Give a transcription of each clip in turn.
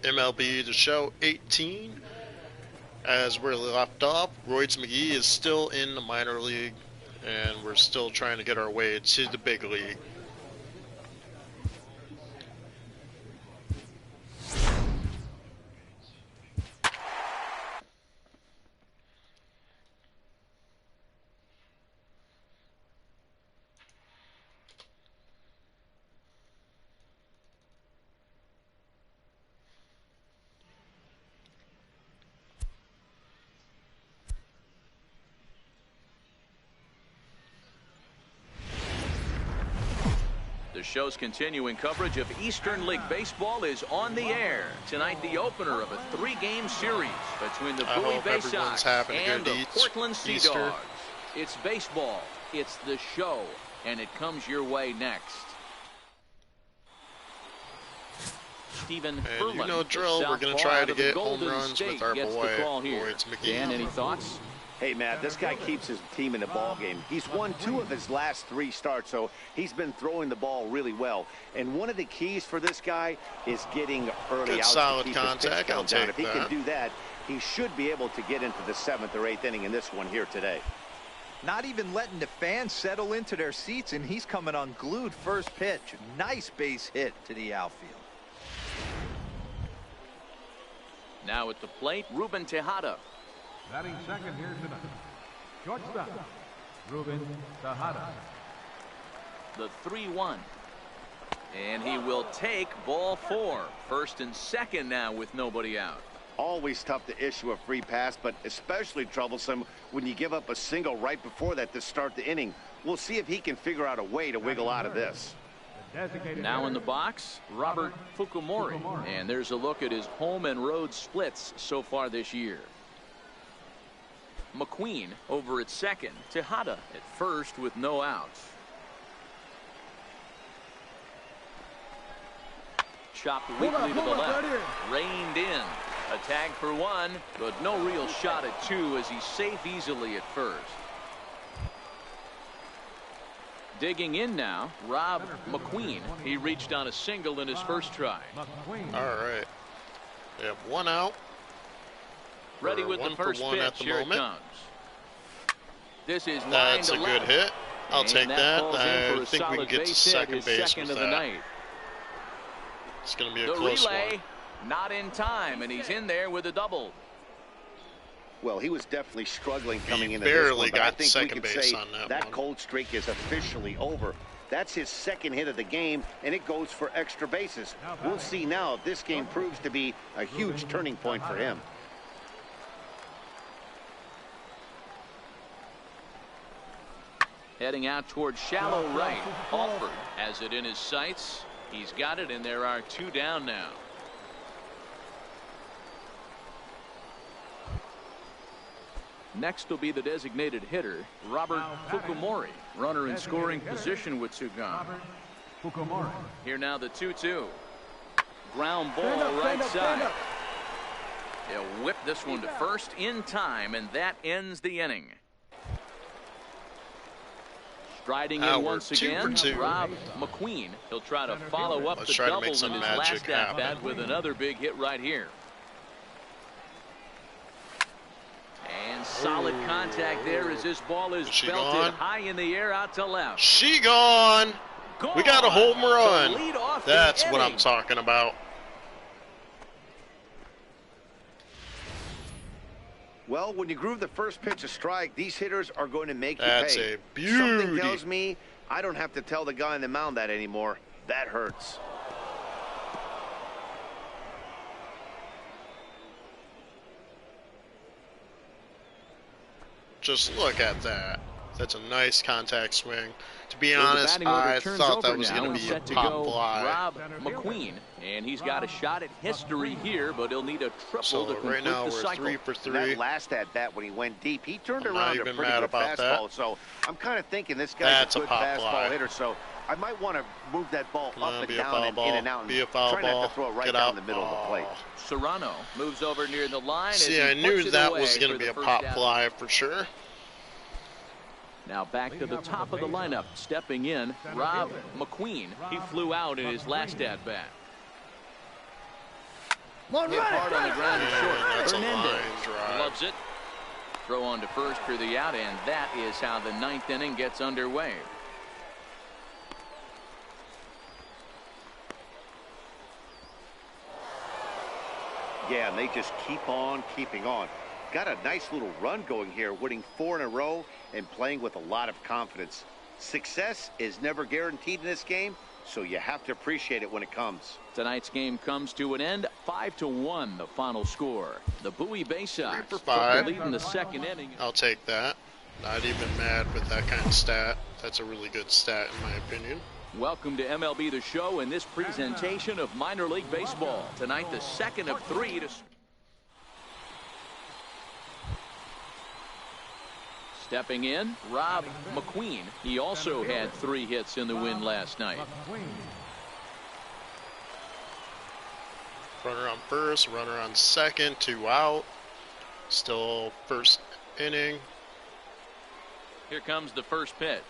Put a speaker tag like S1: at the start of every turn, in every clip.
S1: MLB The Show 18. As we're left off, Roids McGee is still in the minor league, and we're still trying to get our way to the big league.
S2: The show's continuing coverage of Eastern League Baseball is on the air. Tonight, the opener of a 3-game series between the Bowie Bay Sox and the Portland Sea Dogs. It's baseball, it's the show, and it comes your way next. Stephen
S1: and you know drill, we're going to try to get home runs with our boy, Roids McGee.
S2: Dan, any thoughts?
S3: Hey, Matt, this guy keeps his team in the ball game. He's won 2 of his last 3 starts, so he's been throwing the ball really well. And one of the keys for this guy is getting early outs to keep his pitch count down. If he can do that, he should be able to get into the 7th or 8th inning in this one here today.
S4: Not even letting the fans settle into their seats, and he's coming unglued first pitch. Nice base hit to the outfield.
S2: Now at the plate, Ruben Tejada.
S5: Batting second here tonight, shortstop, Ruben Tejada.
S2: The 3-1. And he will take ball 4. First and second now with nobody out.
S3: Always tough to issue a free pass, but especially troublesome when you give up a single right before that to start the inning. We'll see if he can figure out a way to wiggle out of this.
S2: Now in the box, Robert Fukumori. And there's a look at his home and road splits so far this year. McQueen over at second. Tejada at first with no outs. Chopped weakly to the left. Reined in. A tag for 1, but no real shot at 2 as he's safe easily at first. Digging in now, Rob McQueen. He reached on a single in his first try.
S1: All right. We have 1 out.
S2: Ready with the first pitch. Here it comes. This is
S1: That's
S2: 9 to
S1: a good hit. I'll take that.
S2: I
S1: think we can get to second base with that. It's going to be a close one.
S2: Not in time, and he's in there with a double.
S3: Well, he was definitely struggling coming into
S1: barely
S3: this one, but
S1: got
S3: I think
S1: second
S3: we could
S1: base
S3: say
S1: on that
S3: that
S1: one.
S3: cold streak is officially over. That's his 2nd hit of the game, and it goes for extra bases. We'll see now if this game proves to be a huge turning point for him.
S2: Heading out towards shallow right. Alford has it in his sights. He's got it, and there are 2 down now. Next will be the designated hitter, Robert Fukumori. Runner in scoring position with 2 gone. Here now the 2-2. Ground ball right side. He'll whip this one to first in time, and that ends the inning. Striding in once again, Rob McQueen. He'll try to follow up the doubles in his last at-bat with another big hit right here. And solid contact there as this ball is belted high in the air out to left.
S1: She gone. We got a home run. That's what I'm talking about.
S3: Well, when you groove the first pitch a strike, these hitters are going to make you pay.
S1: That's a beauty.
S3: Something tells me I don't have to tell the guy on the mound that anymore. That hurts.
S1: Just look at that. That's a nice contact swing. To be honest, I thought that was going to be a pop fly.
S2: Rob McQueen, and he's got a shot at history here, but he'll need a triple to complete the cycle.
S1: Right now we're 3 for 3.
S3: That last at bat when he went deep, he turned around a pretty good fastball.
S1: That.
S3: So I'm kind of thinking this guy's a good fastball hitter. So I might want to move that ball up and down and in and out.
S1: Be a foul
S3: ball. Try not to throw it right down the middle of the plate.
S2: Serrano moves over near the line.
S1: See, I knew that was going to be a pop fly for sure.
S2: Now back to the top of the lineup. Stepping in, Rob McQueen. He flew out in his last at-bat. Hit hard on the ground to short.
S1: That's a
S2: Hernandez
S1: line drive.
S2: loves it. Throw on to first for the out, and that is how the ninth inning gets underway.
S3: Yeah, and they just keep on keeping on. Got a nice little run going here, winning 4 in a row and playing with a lot of confidence. Success is never guaranteed in this game, so you have to appreciate it when it comes.
S2: Tonight's game comes to an end, 5-1, the final score. The Bowie Bay Sox
S1: 3 for 5.
S2: lead in the second inning.
S1: I'll take that. Not even mad with that kind of stat. That's a really good stat in my opinion.
S2: Welcome to MLB The Show and this presentation of minor league baseball. Tonight, the second of 3 to... Stepping in, Rob McQueen. He also had 3 hits in the win last night.
S1: Runner on first, runner on second, 2 out. Still first inning.
S2: Here comes the first pitch.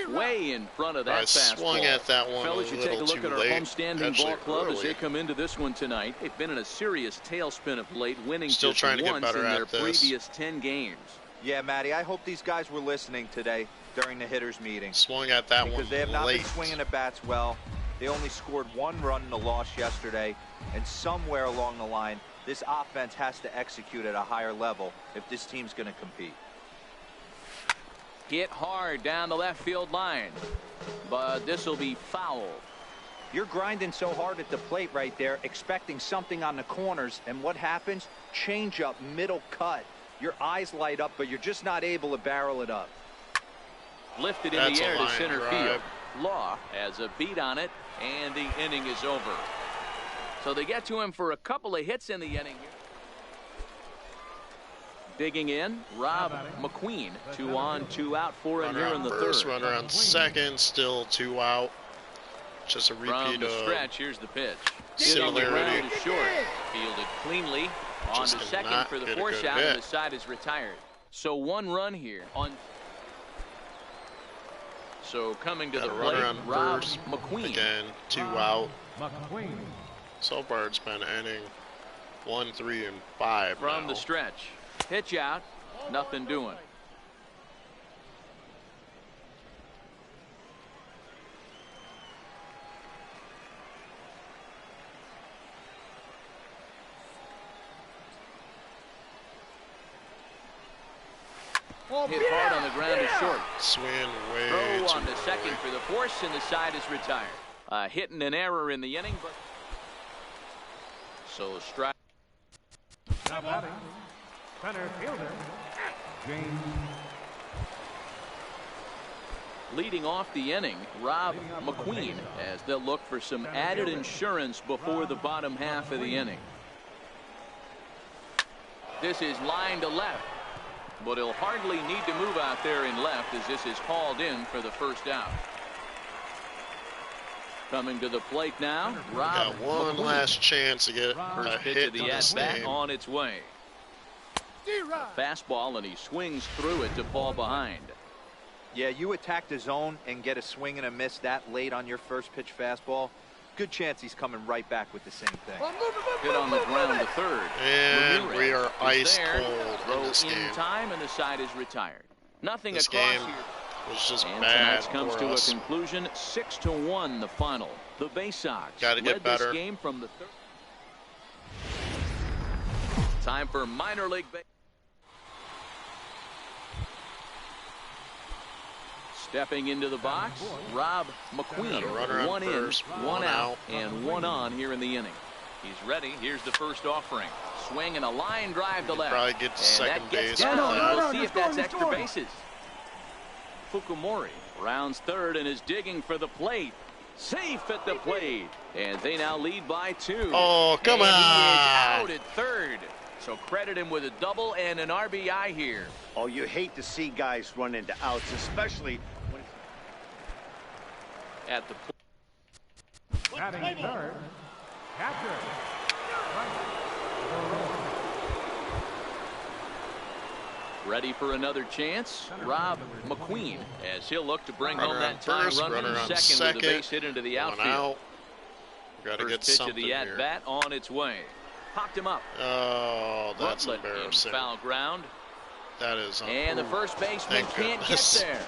S2: Way in front of that
S1: I
S2: fastball.
S1: Swung at that one
S2: Fellas,
S1: a
S2: you take a
S1: little
S2: look
S1: too
S2: at our
S1: late.
S2: homestanding
S1: Actually,
S2: ball club as
S1: early.
S2: they come into this one tonight. They've been in a serious tailspin of late, winning
S1: Still
S2: just
S1: trying to get
S2: once
S1: better
S2: in their
S1: at this.
S2: previous 10 games.
S4: Yeah, Matty, I hope these guys were listening today during the hitters meeting.
S1: Swung at that one
S4: Because they have not
S1: late.
S4: been swinging the bats well. They only scored 1 run in the loss yesterday. And somewhere along the line, this offense has to execute at a higher level if this team's going to compete.
S2: Hit hard down the left field line. But this will be foul.
S4: You're grinding so hard at the plate right there, expecting something on the corners. And what happens? Change up, middle cut. Your eyes light up, but you're just not able to barrel it up.
S2: Lifted in
S1: That's
S2: the
S1: a
S2: air to
S1: line
S2: center
S1: drive.
S2: field. Law has a beat on it, and the inning is over. So they get to him for a couple of hits in the inning here. Digging in, Rob McQueen. 2 on, 2 out for him
S1: Runner
S2: here in
S1: on
S2: the
S1: first,
S2: third.
S1: runner on second, still 2 out. Just a
S2: From
S1: repeat
S2: the
S1: of
S2: stretch, here's the pitch. Hit on the
S1: similarity.
S2: ground to short. Fielded cleanly. On
S1: Just
S2: to second
S1: cannot
S2: for the
S1: get a
S2: force
S1: good
S2: out,
S1: hit.
S2: and the side is retired. So 1 run here on. So coming to
S1: Got
S2: the
S1: a runner
S2: plate,
S1: on
S2: Rob
S1: first.
S2: McQueen.
S1: Again, 2 out.
S5: McQueen.
S1: So far it's been inning 1, 3, and 5
S2: From
S1: now.
S2: the stretch. Pitch out. Nothing doing. Hit hard on the ground to short.
S1: Swing way
S2: Throw
S1: too
S2: on the second
S1: early.
S2: for the force, and the side is retired. Hitting an error in the inning, but so strike.
S5: Now batting, center fielder, James.
S2: Leading off the inning, Rob McQueen, as they'll look for some added insurance before the bottom half of the inning. This is line to left, but he'll hardly need to move out there in left as this is hauled in for the first out. Coming to the plate now, Rob
S1: Got one
S2: McQueen.
S1: last chance to get
S2: First
S1: a
S2: pitch
S1: hit
S2: of
S1: in
S2: the
S1: this
S2: at-bat
S1: game.
S2: on its way. A fastball, and he swings through it to fall behind.
S4: Yeah, you attack the zone and get a swing and a miss that late on your first pitch fastball. Good chance he's coming right back with the same thing.
S2: Hit on the ground to third.
S1: And
S2: Ramirez
S1: we are
S2: is
S1: ice
S2: there.
S1: cold
S2: Throw
S1: in this
S2: in
S1: game.
S2: time, and the side is retired. Nothing
S1: This
S2: across
S1: game
S2: here.
S1: was just
S2: And
S1: bad
S2: tonight's comes
S1: for
S2: to
S1: us.
S2: a conclusion, 6-1 the final. The Bay Sox
S1: Gotta get
S2: led
S1: better.
S2: this game from the third. Time for minor league baseball. Stepping into the box, Rob McQueen.
S1: Got a runner on
S2: 1 in,
S1: first,
S2: 1
S1: 1
S2: out,
S1: out.
S2: and 1 on here in the inning. He's ready. Here's the first offering. Swing and a line drive to left.
S1: Probably get to
S2: And
S1: second
S2: that gets
S1: base.
S2: down.
S1: No,
S2: We'll see if that's extra bases. Fukumori rounds third and is digging for the plate. Safe at the plate. And they now lead by 2.
S1: Oh, come
S2: and
S1: on.
S2: He is out at third. So credit him with a double and an RBI here.
S3: Oh, you hate to see guys run into outs, especially when
S2: At the plate.
S5: Batting third, catcher.
S2: Ready for another chance, Rob McQueen, as he'll look to bring home
S1: Runner
S2: that
S1: on
S2: tying
S1: first,
S2: runner
S1: runner
S2: in
S1: on
S2: second with a
S1: second.
S2: base hit into the
S1: 1
S2: outfield.
S1: out. Got to get
S2: First pitch
S1: something
S2: of the
S1: here.
S2: at-bat on its way. Popped him up.
S1: Oh, that's
S2: Rutland in
S1: embarrassing.
S2: foul ground.
S1: That is.
S2: And the first baseman can't get there.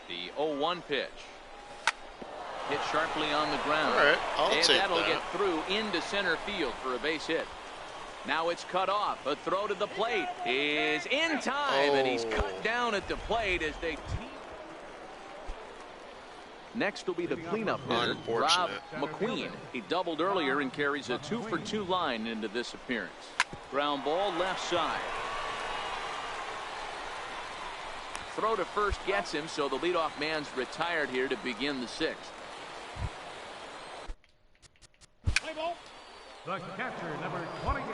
S2: The 0-1 pitch. Hit sharply on the ground.
S1: All right, I'll
S2: and
S1: take
S2: that'll
S1: that.
S2: get through into center field for a base hit. Now it's cut off. A throw to the plate is in time, and he's cut down at the plate as they team. Next will be the cleanup hitter, Rob McGee. He doubled earlier and carries a 2-for-2 line into this appearance. Ground ball left side. Throw to first gets him, so the leadoff man's retired here to begin the sixth.
S5: The catcher, number 28.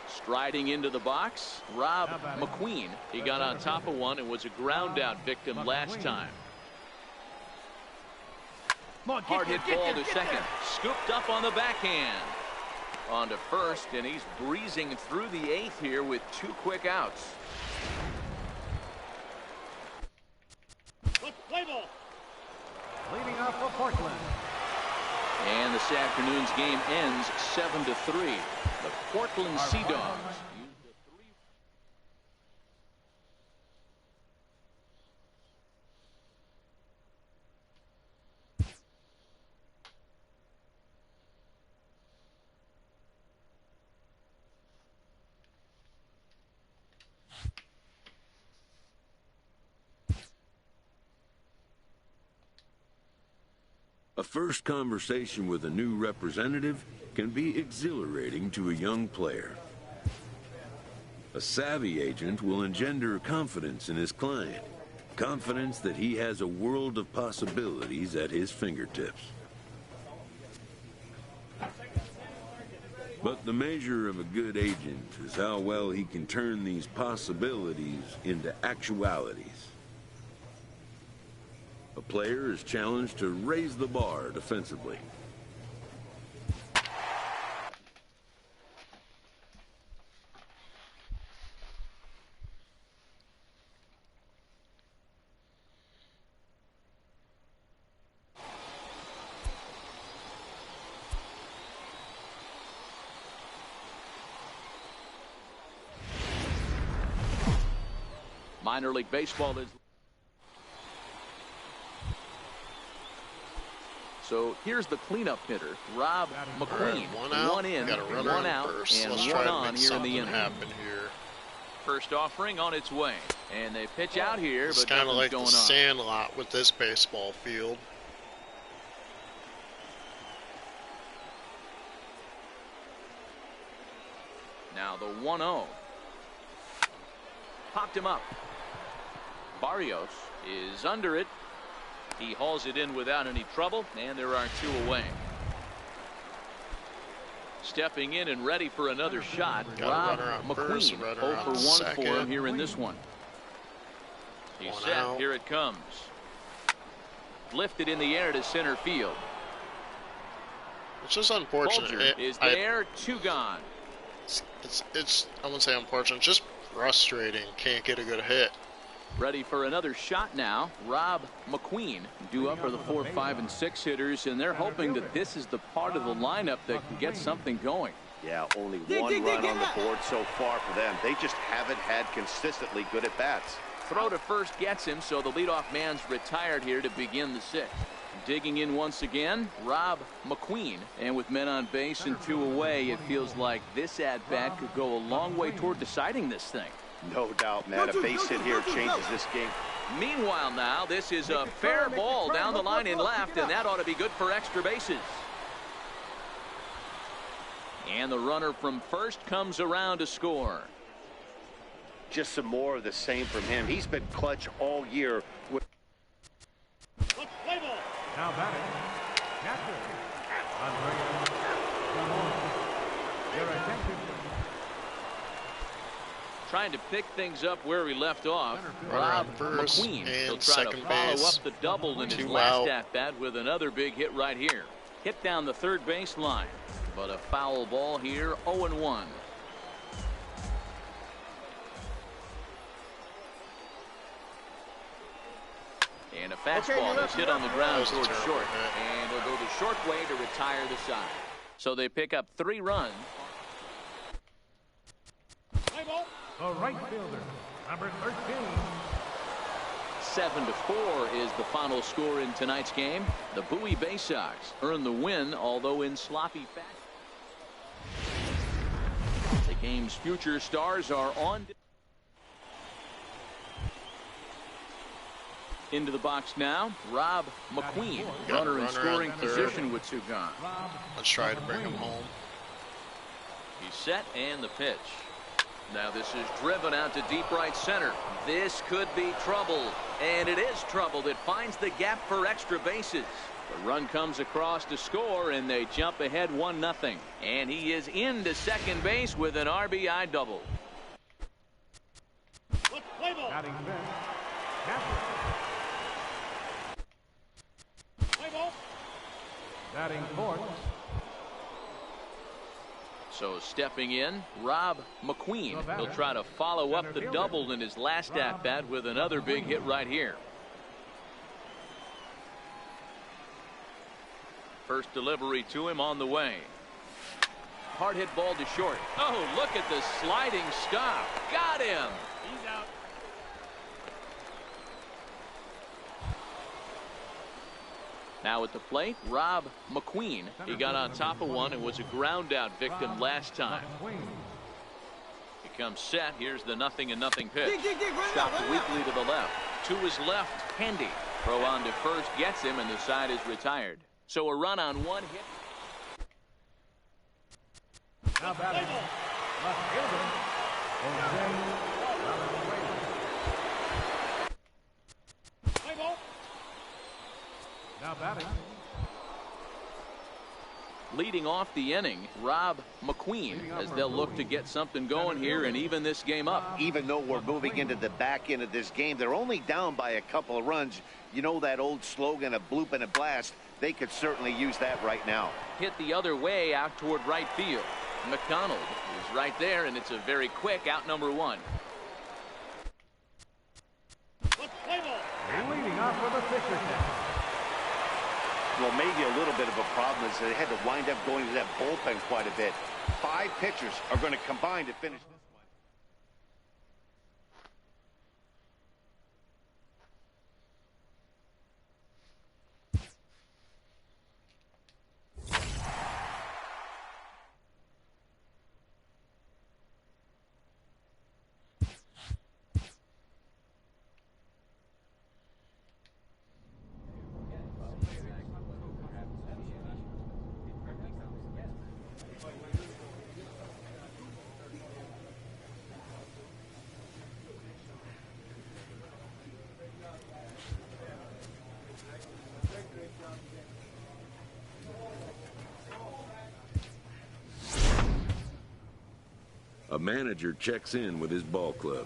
S2: Striding into the box, Rob McGee. He got on top of one and was a ground out victim last time. Hard hit ball to second. Scooped up on the backhand. On to first, and he's breezing through the eighth here with 2 quick outs.
S5: Leading off for Portland.
S2: And this afternoon's game ends 7-3. The Portland Sea Dogs.
S6: A first conversation with a new representative can be exhilarating to a young player. A savvy agent will engender confidence in his client, confidence that he has a world of possibilities at his fingertips. But the measure of a good agent is how well he can turn these possibilities into actualities. A player is challenged to raise the bar defensively.
S2: Minor League Baseball is. So here's the cleanup hitter, Rob McGee.
S1: Right, one
S2: in,
S1: got a runner
S2: one out,
S1: first.
S2: and
S1: Let's
S2: one
S1: try to
S2: on
S1: make
S2: here in the
S1: something
S2: inning.
S1: happen here.
S2: First offering on its way, and they pitch out here,
S1: It's
S2: but
S1: kind of
S2: nothing's
S1: like
S2: going
S1: the
S2: on.
S1: Sandlot with this baseball field.
S2: Now the 1-0. Popped him up. Barrios is under it. He hauls it in without any trouble, and there are 2 away. Stepping in and ready for another shot, Rob McGee. 0 for 1 for him here in this one. He's set.
S1: Out.
S2: Here it comes. Lifted in the air to center field.
S1: It's just unfortunate.
S2: Bulger is there. 2 gone.
S1: It's I wouldn't say unfortunate, just frustrating. Can't get a good hit.
S2: Ready for another shot now. Rob McGee due up for the 4, 5, and 6 hitters, and they're hoping that this is the part of the lineup that can get something going.
S3: Yeah, only one run on the board so far for them. They just haven't had consistently good at bats.
S2: Throw to first gets him, so the leadoff man's retired here to begin the 6th. Digging in once again, Rob McGee. And with men on base and 2 away, it feels like this at-bat could go a long way toward deciding this thing.
S3: No doubt, man. A base hit here changes this game.
S2: Meanwhile now, this is a fair ball down the line in left, and that ought to be good for extra bases. And the runner from first comes around to score.
S3: Just some more of the same from him. He's been clutch all year.
S5: Now batting, catcher, Andrea Zamora. Your attention.
S2: Trying to pick things up where we left off.
S1: Runner
S2: Rob
S1: on first
S2: McGee.
S1: and
S2: He'll try to
S1: second
S2: follow
S1: base.
S2: up the double in his
S1: 2
S2: last
S1: out.
S2: at-bat with another big hit right here. Hit down the third base line. But a foul ball here, 0-1. And a fastball is hit on the ground towards short.
S1: Hit.
S2: And he'll go the short way to retire the side. So they pick up 3 runs.
S5: The right fielder, number 13.
S2: 7-4 is the final score in tonight's game. The Bowie Bay Sox earn the win, although in sloppy fashion. The game's future stars are on. Into the box now, Rob McQueen, runner in scoring position with 2 gone.
S1: Let's try to bring him home.
S2: He's set and the pitch. Now this is driven out to deep right center. This could be trouble, and it is trouble. It finds the gap for extra bases. The run comes across to score, and they jump ahead 1-0. And he is into second base with an RBI double.
S5: Batting fifth, catcher. Batting fourth.
S2: So stepping in, Rob McQueen. He'll try to follow up the double in his last at-bat with another big hit right here. First delivery to him on the way. Hard hit ball to short. Oh, look at the sliding stop. Got him. He's out. Now at the plate, Rob McQueen. He got on top of one and was a ground out victim last time. He comes set. Here's the 0-0 pitch. Chopped weakly to the left. To his left, handy. Throw on to first gets him, and the side is retired. So a run on 1 hit.
S5: Now batting, left fielder, now batting.
S2: Leading off the inning, Rob McQueen, as they'll look to get something going here and even this game up.
S3: Even though we're moving into the back end of this game, they're only down by a couple of runs. You know that old slogan, a bloop and a blast. They could certainly use that right now.
S2: Hit the other way out toward right field. McDonald is right there, and it's a very quick out number 1.
S5: And leading off with a Fisher catch.
S3: Well, maybe a little bit of a problem is they had to wind up going to that bullpen quite a bit. 5 pitchers are going to combine to finish this one.
S6: A manager checks in with his ball club.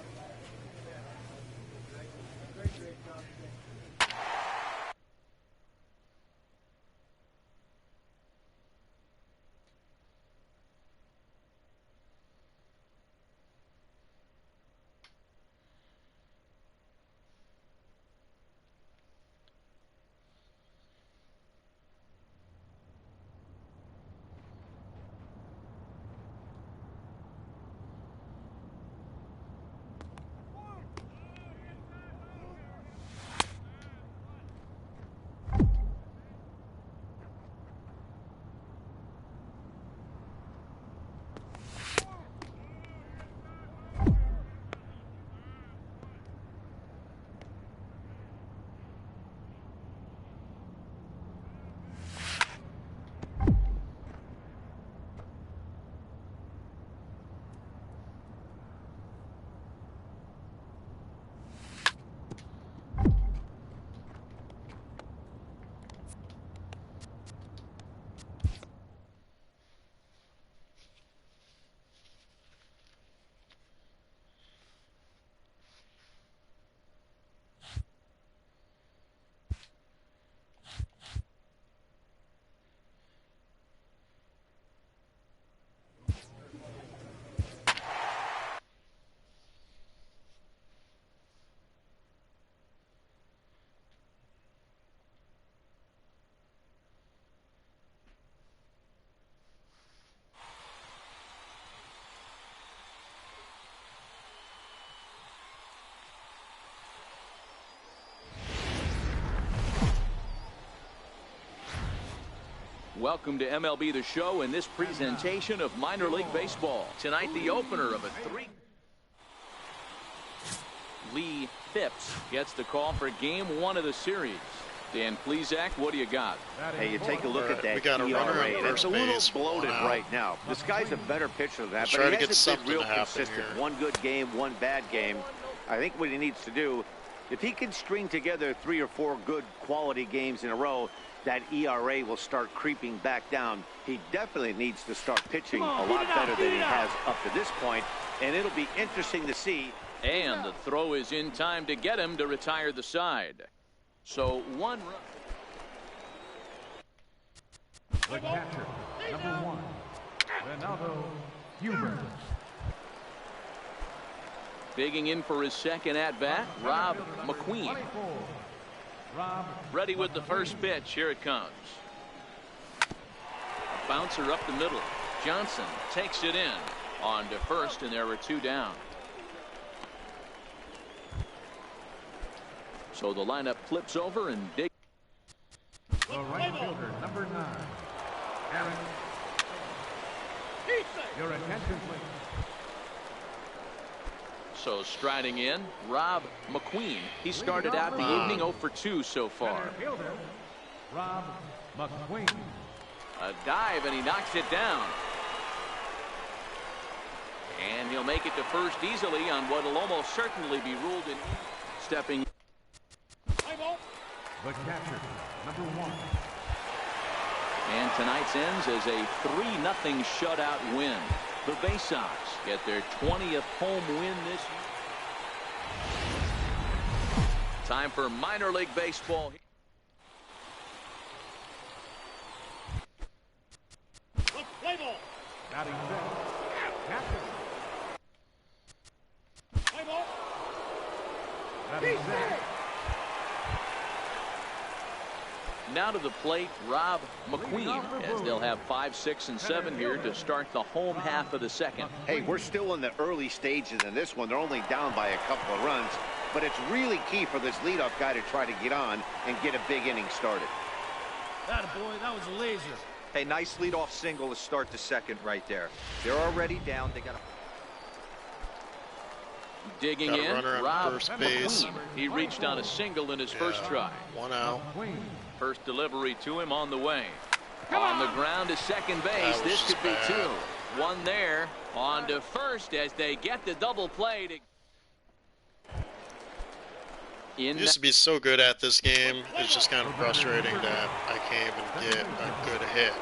S2: Welcome to MLB The Show and this presentation of minor league baseball. Tonight, the opener of a 3. Lee Phipps gets the call for game 1 of the series. Dan Plesac, what do you got?
S3: Hey, you take a look at that
S1: we got a runner
S3: ERA,
S1: at
S3: and it's
S1: first
S3: a little
S1: base.
S3: bloated right now. This guy's a better pitcher than that,
S1: Let's
S3: but
S1: try
S3: he
S1: to get
S3: hasn't been
S1: something
S3: real
S1: to happen
S3: consistent.
S1: here.
S3: One good game, one bad game. I think what he needs to do, if he can string together 3 or 4 good quality games in a row, that ERA will start creeping back down. He definitely needs to start pitching a lot better than he has up to this point, and it'll be interesting to see.
S2: And the throw is in time to get him to retire the side. So 1 run.
S5: The catcher, number 1, Ronaldo Hubert.
S2: Bigging in for his second at-bat, Rob McQueen. Ready with the first pitch. Here it comes. A bouncer up the middle. Johnson takes it in. On to first, and there were 2 down. So the lineup flips over and dig.
S5: The right fielder, number 9, Aaron. Your attention, please.
S2: So striding in, Rob McQueen. He started out the evening 0 for 2 so far.
S5: Center fielder, Rob McQueen.
S2: A dive, and he knocks it down. And he'll make it to first easily on what will almost certainly be ruled in stepping.
S5: The catcher, number 1.
S2: And tonight's ends as a 3-0 shutout win. The Bay Sox get their 20th home win this year. Time for minor league baseball.
S5: Batting fifth, catcher. Batting sixth.
S2: Now to the plate, Rob McQueen, as they'll have 5, 6, and 7 here to start the home half of the second.
S3: Hey, we're still in the early stages in this one. They're only down by a couple of runs, but it's really key for this leadoff guy to try to get on and get a big inning started.
S7: Attaboy, that was a laser.
S4: Hey, nice leadoff single to start the second right there. They're already down. They got to.
S2: Digging
S1: Got a
S2: in,
S1: runner on
S2: Rob
S1: first base.
S2: McQueen. He reached on a single in his first try.
S1: 1 out.
S2: First delivery to him on the way. On the ground to second base. This could be 2. 1 there. On to first as they get the double play.
S1: It used to be so good at this game. It's just kind of frustrating that I can't even get a good hit.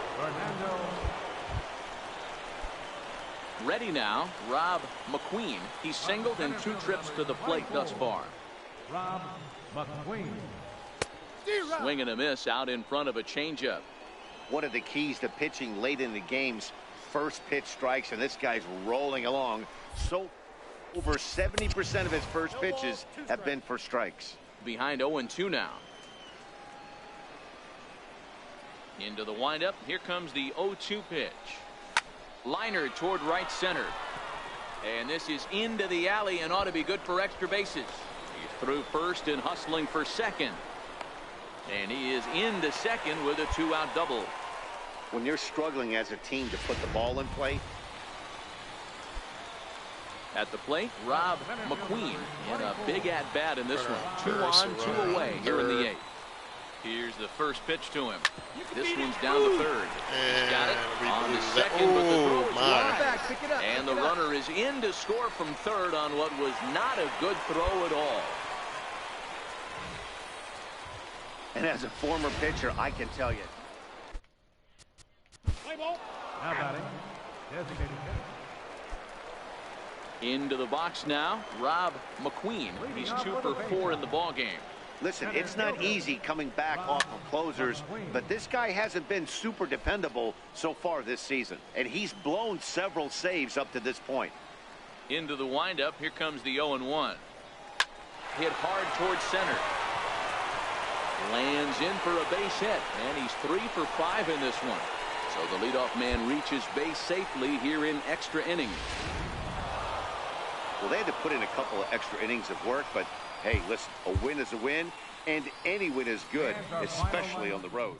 S2: Ready now, Rob McQueen. He's singled in 2 trips to the plate thus far.
S5: Rob McQueen.
S2: Swing and a miss out in front of a changeup.
S3: One of the keys to pitching late in the games, first pitch strikes, and this guy's rolling along. So over 70% of his first pitches have been for strikes.
S2: Behind 0-2 now. Into the windup. Here comes the 0-2 pitch. Liner toward right center. And this is into the alley and ought to be good for extra bases. He's through first and hustling for second. And he is into second with a 2-out double.
S3: When you're struggling as a team to put the ball in play.
S2: At the plate, Rob McQueen in a big at-bat in this one. 2 on, 2 away here in the 8th. Here's the first pitch to him. This one's down to third. He's got it on to second, but the throw is wide. And the runner is in to score from third on what was not a good throw at all.
S3: And as a former pitcher, I can tell you.
S5: Now batting, designated hitter.
S2: Into the box now, Rob McQueen. He's 2 for 4 in the ballgame.
S3: Listen, it's not easy coming back off of closers, but this guy hasn't been super dependable so far this season, and he's blown several saves up to this point.
S2: Into the windup, here comes the 0-1. Hit hard towards center. Lands in for a base hit, and he's 3 for 5 in this one. So the leadoff man reaches base safely here in extra innings.
S3: Well, they had to put in a couple of extra innings of work, but hey, listen, a win is a win, and any win is good, especially on the road.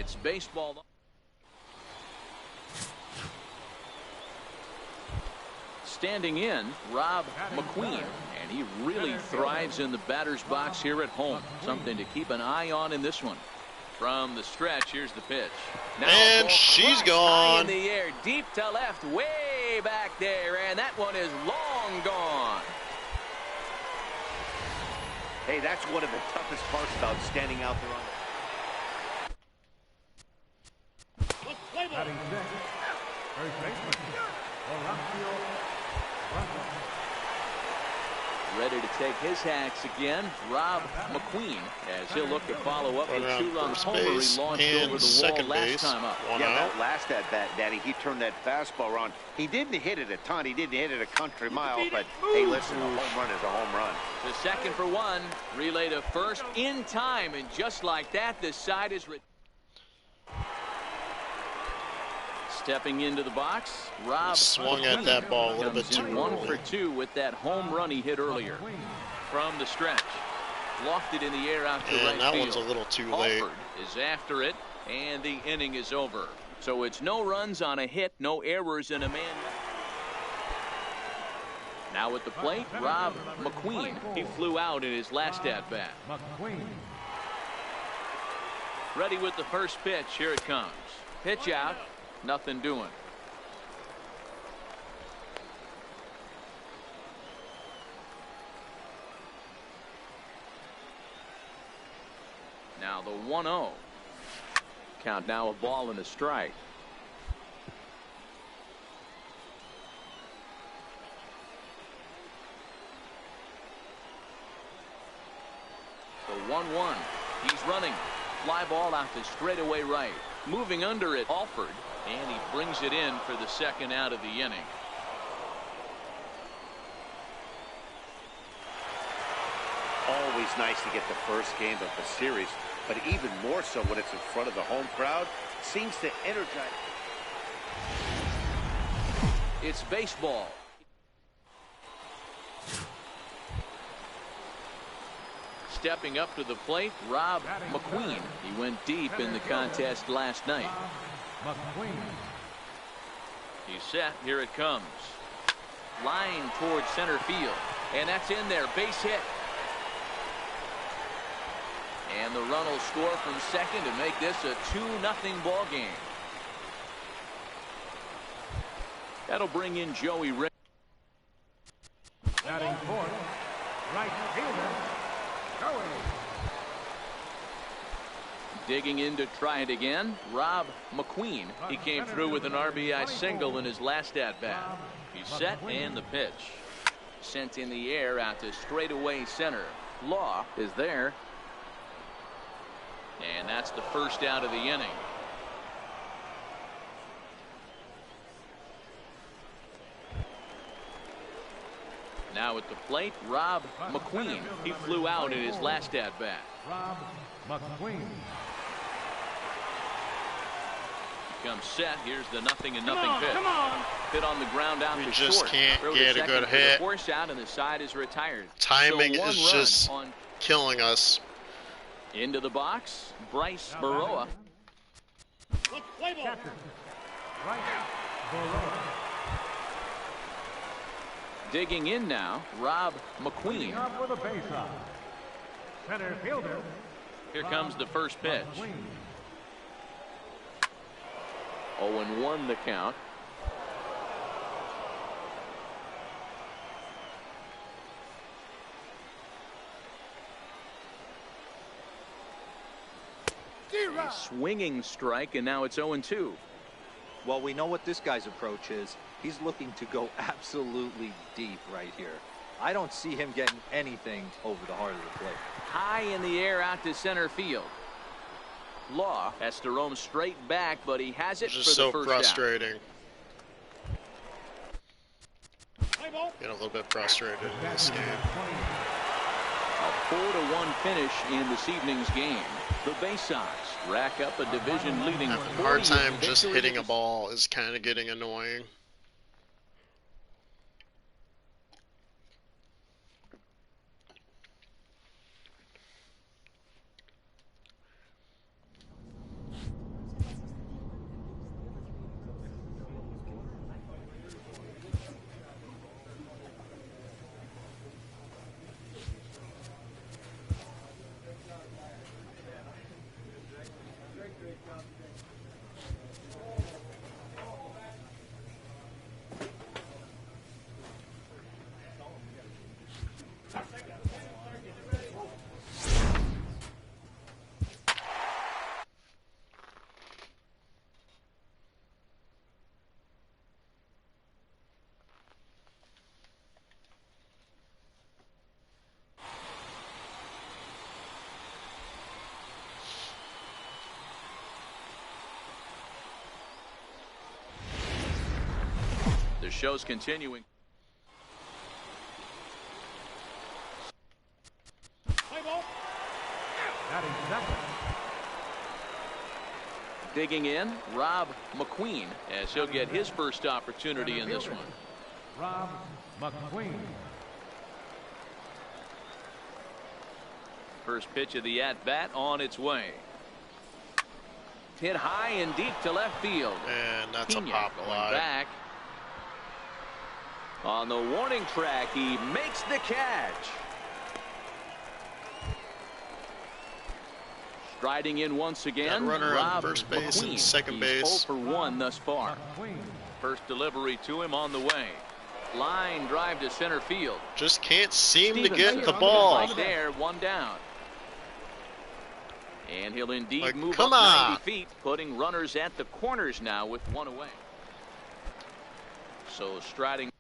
S2: It's baseball. Standing in, Rob McQueen, and he really thrives in the batter's box here at home. Something to keep an eye on in this one. From the stretch, here's the pitch. Now
S1: and she's gone.
S2: High in the air, deep to left, way back there, and that one is long gone.
S3: Hey, that's one of the toughest parts about standing out there on the...
S5: Batting six, first baseman, Horacio Blanco.
S2: Ready to take his hacks again, Rob McQueen, as he'll look to follow up with a two-run homer he launched over the wall last time up.
S3: Yeah, that last at-bat, Daddy, he turned that fastball around. He didn't hit it a ton. He didn't hit it a country mile, but, hey, listen, a home run is a home run.
S2: The second for one, relay to first in time, and just like that, this side is... Stepping into the box, Rob
S1: swung at that ball a little bit too
S2: one
S1: early.
S2: for two with that home run he hit earlier. From the stretch, lofted in the air out to right
S1: And that
S2: field.
S1: one's a little too late.
S2: Alford is after it, and the inning is over. So it's no runs on a hit, no errors, and a man. Now at the plate, Rob McQueen. He flew out in his last at-bat.
S5: McQueen.
S2: Ready with the first pitch. Here it comes. Pitch out. Nothing doing. Now the 1-0. Count now a ball and a strike. The 1-1. He's running. Fly ball out to straightaway right. Moving under it, Alford. And he brings it in for the second out of the inning.
S3: Always nice to get the first game of the series, but even more so when it's in front of the home crowd. Seems to energize.
S2: It's baseball. Stepping up to the plate, Rob McQueen. He went deep in the contest last night.
S5: McQueen.
S2: He's set. Here it comes. Line towards center field. And that's in there. Base hit. And the run will score from second to make this a 2-0 ball game. That'll bring in Joey Rick.
S5: Batting fourth, right fielder, Joey.
S2: Digging in to try it again, Rob McQueen. He came through with an RBI single in his last at-bat. He's set and the pitch. Sent in the air out to straightaway center. Law is there. And that's the first out of the inning. Now at the plate, Rob McQueen. He flew out in his last at-bat.
S5: Rob McQueen.
S2: Comes set. Here's the 0-0 pitch.
S7: Come on.
S2: Hit on the ground out
S1: We
S2: to
S1: just
S2: short.
S1: can't
S2: Throw to
S1: get a
S2: second
S1: good
S2: for the
S1: hit.
S2: force out, and the side is retired.
S1: Timing
S2: So one
S1: is
S2: run
S1: just
S2: on
S1: killing us.
S2: into the box. Bryce Baroa.
S5: Catcher, right, Baroa.
S2: Digging in now, Rob McQueen.
S5: Up with a base up. Center fielder.
S2: Here comes the first pitch.
S5: McQueen.
S2: 0-1 the count. A swinging strike, and now it's 0-2.
S4: Well, we know what this guy's approach is. He's looking to go absolutely deep right here. I don't see him getting anything over the heart of the plate.
S2: High in the air out to center field. Law has to roam straight back, but he has it
S1: It's
S2: for
S1: just
S2: the
S1: so
S2: first
S1: frustrating. Get a little bit frustrated in this game.
S2: A 4-1 finish in this evening's game. The Bay Sox rack up a division-leading
S1: Having a hard
S2: 40th
S1: time just
S2: victory
S1: hitting a
S2: this
S1: ball is kind of getting annoying.
S2: show's continuing. Digging in, Rob McQueen, as he'll get his first opportunity in this one.
S5: Rob McQueen.
S2: First pitch of the at-bat on its way. Hit high and deep to left field.
S1: And that's
S2: Pena
S1: a pop
S2: going
S1: fly.
S2: back. On the warning track, he makes the catch. Striding in once again,
S1: Got runner
S2: Rob
S1: on first base
S2: McQueen.
S1: and second
S2: He's
S1: base.
S2: 0 for 1 thus far.
S5: McQueen.
S2: First delivery to him on the way. Line drive to center field.
S1: Just can't seem to
S2: Stevenson
S1: get the ball.
S2: right there, one down. And he'll indeed
S1: Like,
S2: move
S1: come
S2: up
S1: on.
S2: 90 feet, putting runners at the corners now with one away. So striding.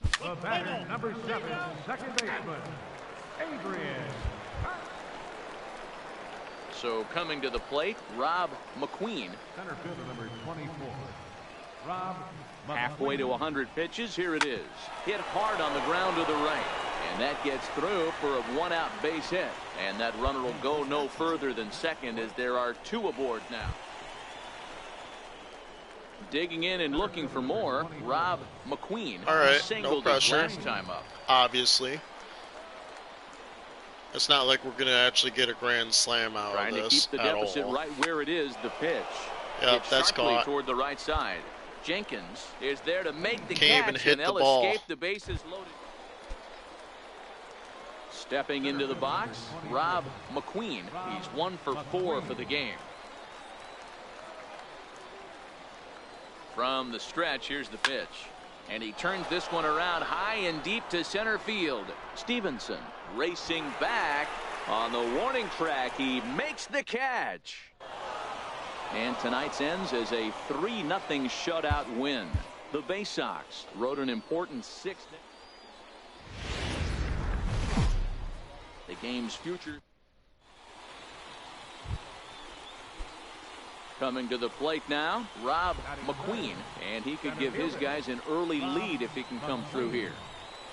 S5: The batter, number 7, second baseman, Adrian.
S2: So coming to the plate, Rob McQueen.
S5: Center fielder, number 24, Rob McQueen.
S2: Halfway to 100 pitches, here it is. Hit hard on the ground to the right. And that gets through for a one-out base hit. And that runner will go no further than second as there are 2 aboard now. Digging in and looking for more, Rob McQueen.
S1: All right,
S2: Singled
S1: no
S2: his
S1: pressure.
S2: last time up.
S1: Obviously. It's not like we're going to actually get a grand slam out
S2: Trying
S1: of
S2: to
S1: this
S2: keep the
S1: at
S2: deficit
S1: all.
S2: right where it is, the pitch.
S1: Yep,
S2: Hit
S1: that's
S2: sharply
S1: caught.
S2: toward the right side. Jenkins is there to make the
S1: Can't
S2: catch,
S1: even hit
S2: and
S1: the
S2: they'll
S1: ball.
S2: escape the bases loaded. Stepping into the box, Rob McQueen. He's 1 for 4 for the game. From the stretch, here's the pitch. And he turns this one around high and deep to center field. Stevenson racing back on the warning track. He makes the catch. And tonight's ends as a 3-0 shutout win. The Bay Sox rode an important 6th. The game's future. Coming to the plate now, Rob McQueen, and he could give his guys an early lead if he can come through here.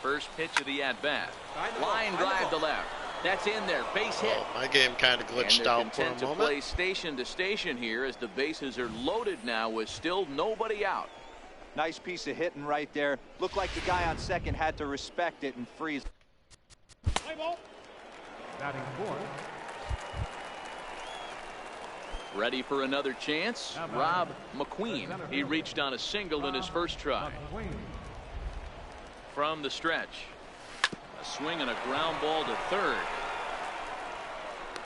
S2: First pitch of the at-bat. Line drive to left. That's in there. Base hit.
S1: Oh, my game kind of glitched
S2: And they're
S1: out for a
S2: content to
S1: moment.
S2: play station to station here as the bases are loaded now with still nobody out.
S4: Nice piece of hitting right there. Looked like the guy on second had to respect it and freeze.
S5: Batting fourth,
S2: Ready for another chance? Rob McQueen. He reached on a single in his first try.
S5: McQueen.
S2: From the stretch. A swing and a ground ball to third.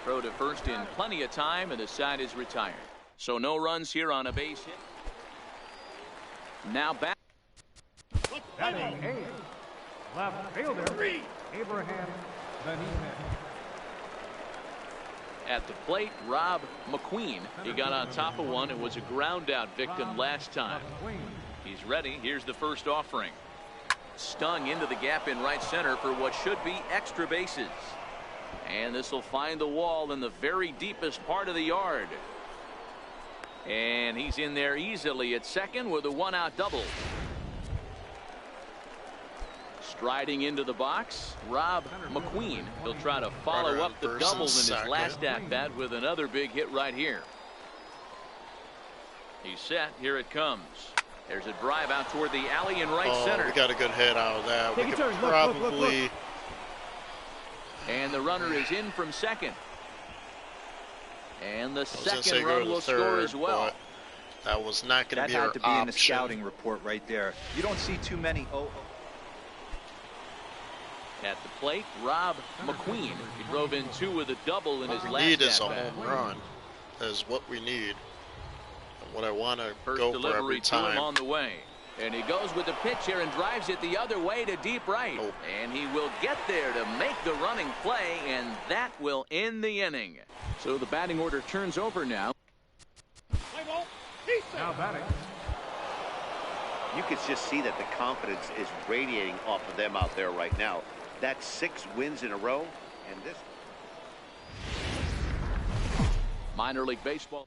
S2: Throw to first in plenty of time, and the side is retired. So no runs here on a base hit. Now back.
S5: Batting eighth, left fielder, Abraham Benitez.
S2: At the plate, Rob McQueen. He got on top of one and was a ground out victim last time.
S5: McQueen.
S2: He's ready. Here's the first offering. Stung into the gap in right center for what should be extra bases. And this will find the wall in the very deepest part of the yard. And he's in there easily at second with a one-out double. Striding into the box, Rob McQueen. He'll try to follow
S1: Runner
S2: up
S1: on
S2: the
S1: first
S2: double in
S1: and
S2: his
S1: second.
S2: last at-bat with another big hit right here. He's set. Here it comes. There's a drive out toward the alley in right center.
S1: We got a good hit out of that.
S5: Take
S1: We
S5: a
S1: could
S5: turn. Look,
S1: probably.
S2: And the runner is in from second. And the
S1: I was gonna say
S2: second
S1: go
S2: run
S1: to the
S2: will score
S1: third,
S2: as well.
S1: but that was not going
S4: That
S1: to be our
S4: had to be
S1: option.
S4: in the scouting report right there. You don't see too many.
S2: At the plate, Rob McQueen. He drove in 2 with a double in his
S1: What we
S2: last
S1: need is a
S2: at-bat.
S1: home run. That is what we need. And what I want to
S2: First
S1: go for
S2: delivery
S1: every
S2: to him
S1: time.
S2: on the way. And he goes with the pitch here and drives it the other way to deep right.
S1: Oh.
S2: And he will get there to make the running play, and that will end the inning. So the batting order turns over now.
S5: Now batting,
S3: You could just see that the confidence is radiating off of them out there right now. That's 6 wins in a row, and this.
S2: Minor League Baseball.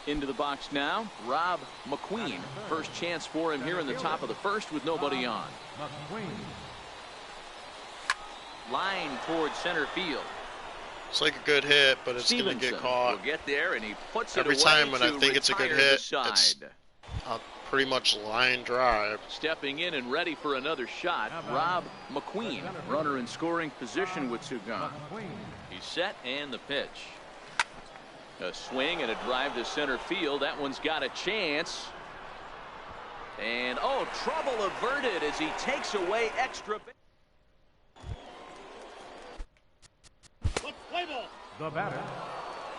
S2: Into the box now, Rob McGee. First chance for him here in the top of the first with nobody on. Line towards center field.
S1: It's like a good hit, but it's going to get caught.
S2: Will get there, and he puts it
S1: every
S2: away
S1: time when I
S2: to
S1: think it's a good
S2: retire
S1: hit.
S2: the side.
S1: It's a pretty much line drive.
S2: Stepping in and ready for another shot, Rob McGee, runner in scoring position with Sugan. He's set and the pitch. A swing and a drive to center field. That one's got a chance. And oh, trouble averted as he takes away extra.
S5: The batter,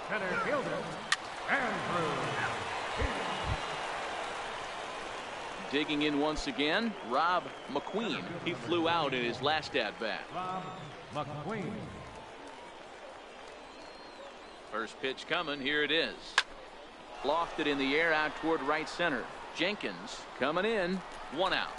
S5: center fielder, Andrew.
S2: Digging in once again, Rob McGee. He flew out in his last at-bat.
S5: Rob McGee.
S2: First pitch coming. Here it is. Lofted in the air out toward right center. Jenkins coming in. 1 out.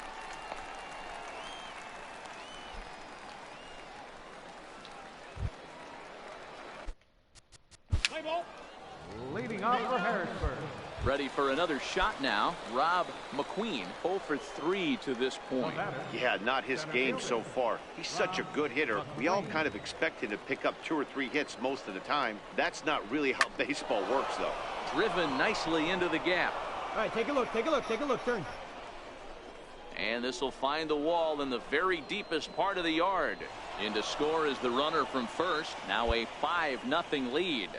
S5: Leading off for Harrisburg.
S2: Ready for another shot now. Rob McGee, 0 for 3 to this point.
S3: Yeah, not his game so far. He's such a good hitter. We all kind of expect him to pick up 2 or 3 hits most of the time. That's not really how baseball works, though.
S2: Driven nicely into the gap.
S7: All right, take a look, turn.
S2: And this will find the wall in the very deepest part of the yard. In to score is the runner from first. Now a 5-0 lead.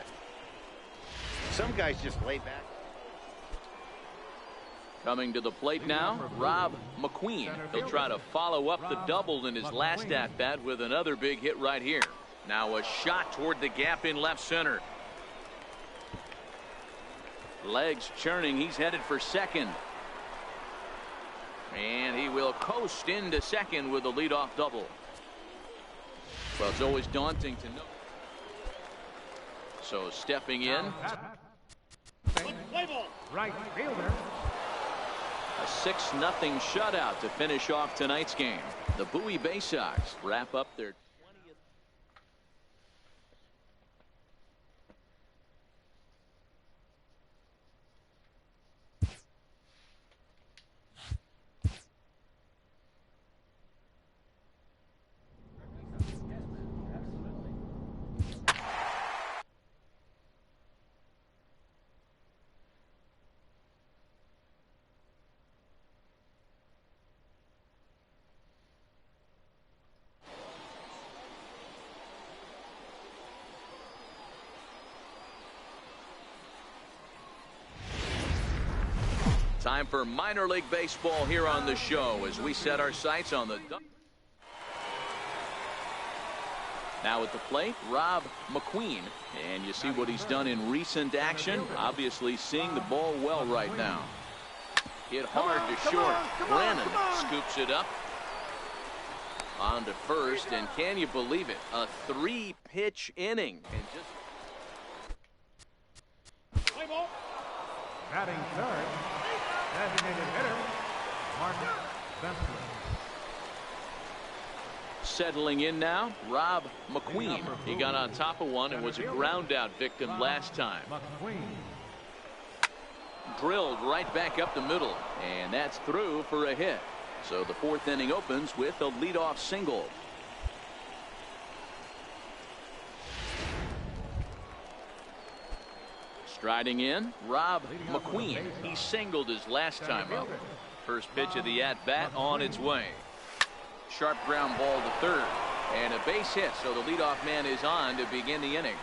S3: Some guys just lay back.
S2: Coming to the plate now, Rob McGee. He'll try to follow up the double in his last at-bat with another big hit right here. Now a shot toward the gap in left center. Legs churning. He's headed for second. And he will coast into second with a leadoff double. Well, it's always daunting to know. So stepping in.
S5: Right fielder.
S2: A 6-0 shutout to finish off tonight's game. The Bowie Bay Sox wrap up their 20th. Time for minor league baseball here on the show as we set our sights on the. Now at the plate, Rob McGee. And you see what he's done in recent action. Obviously seeing the ball well right now. Hit hard to short. Brannon scoops it up. On to first, and can you believe it? A 3-pitch inning. And just
S5: Batting third, designated hitter, Martin Benson.
S2: settling in now, Rob McGee. He got on top of one and was a ground out victim last time. Drilled right back up the middle, and that's through for a hit. So the 4th inning opens with a leadoff single. Striding in, Rob McGee. He singled his last time up. First pitch of the at-bat on its way. Sharp ground ball to third, and a base hit, so the leadoff man is on to begin the inning.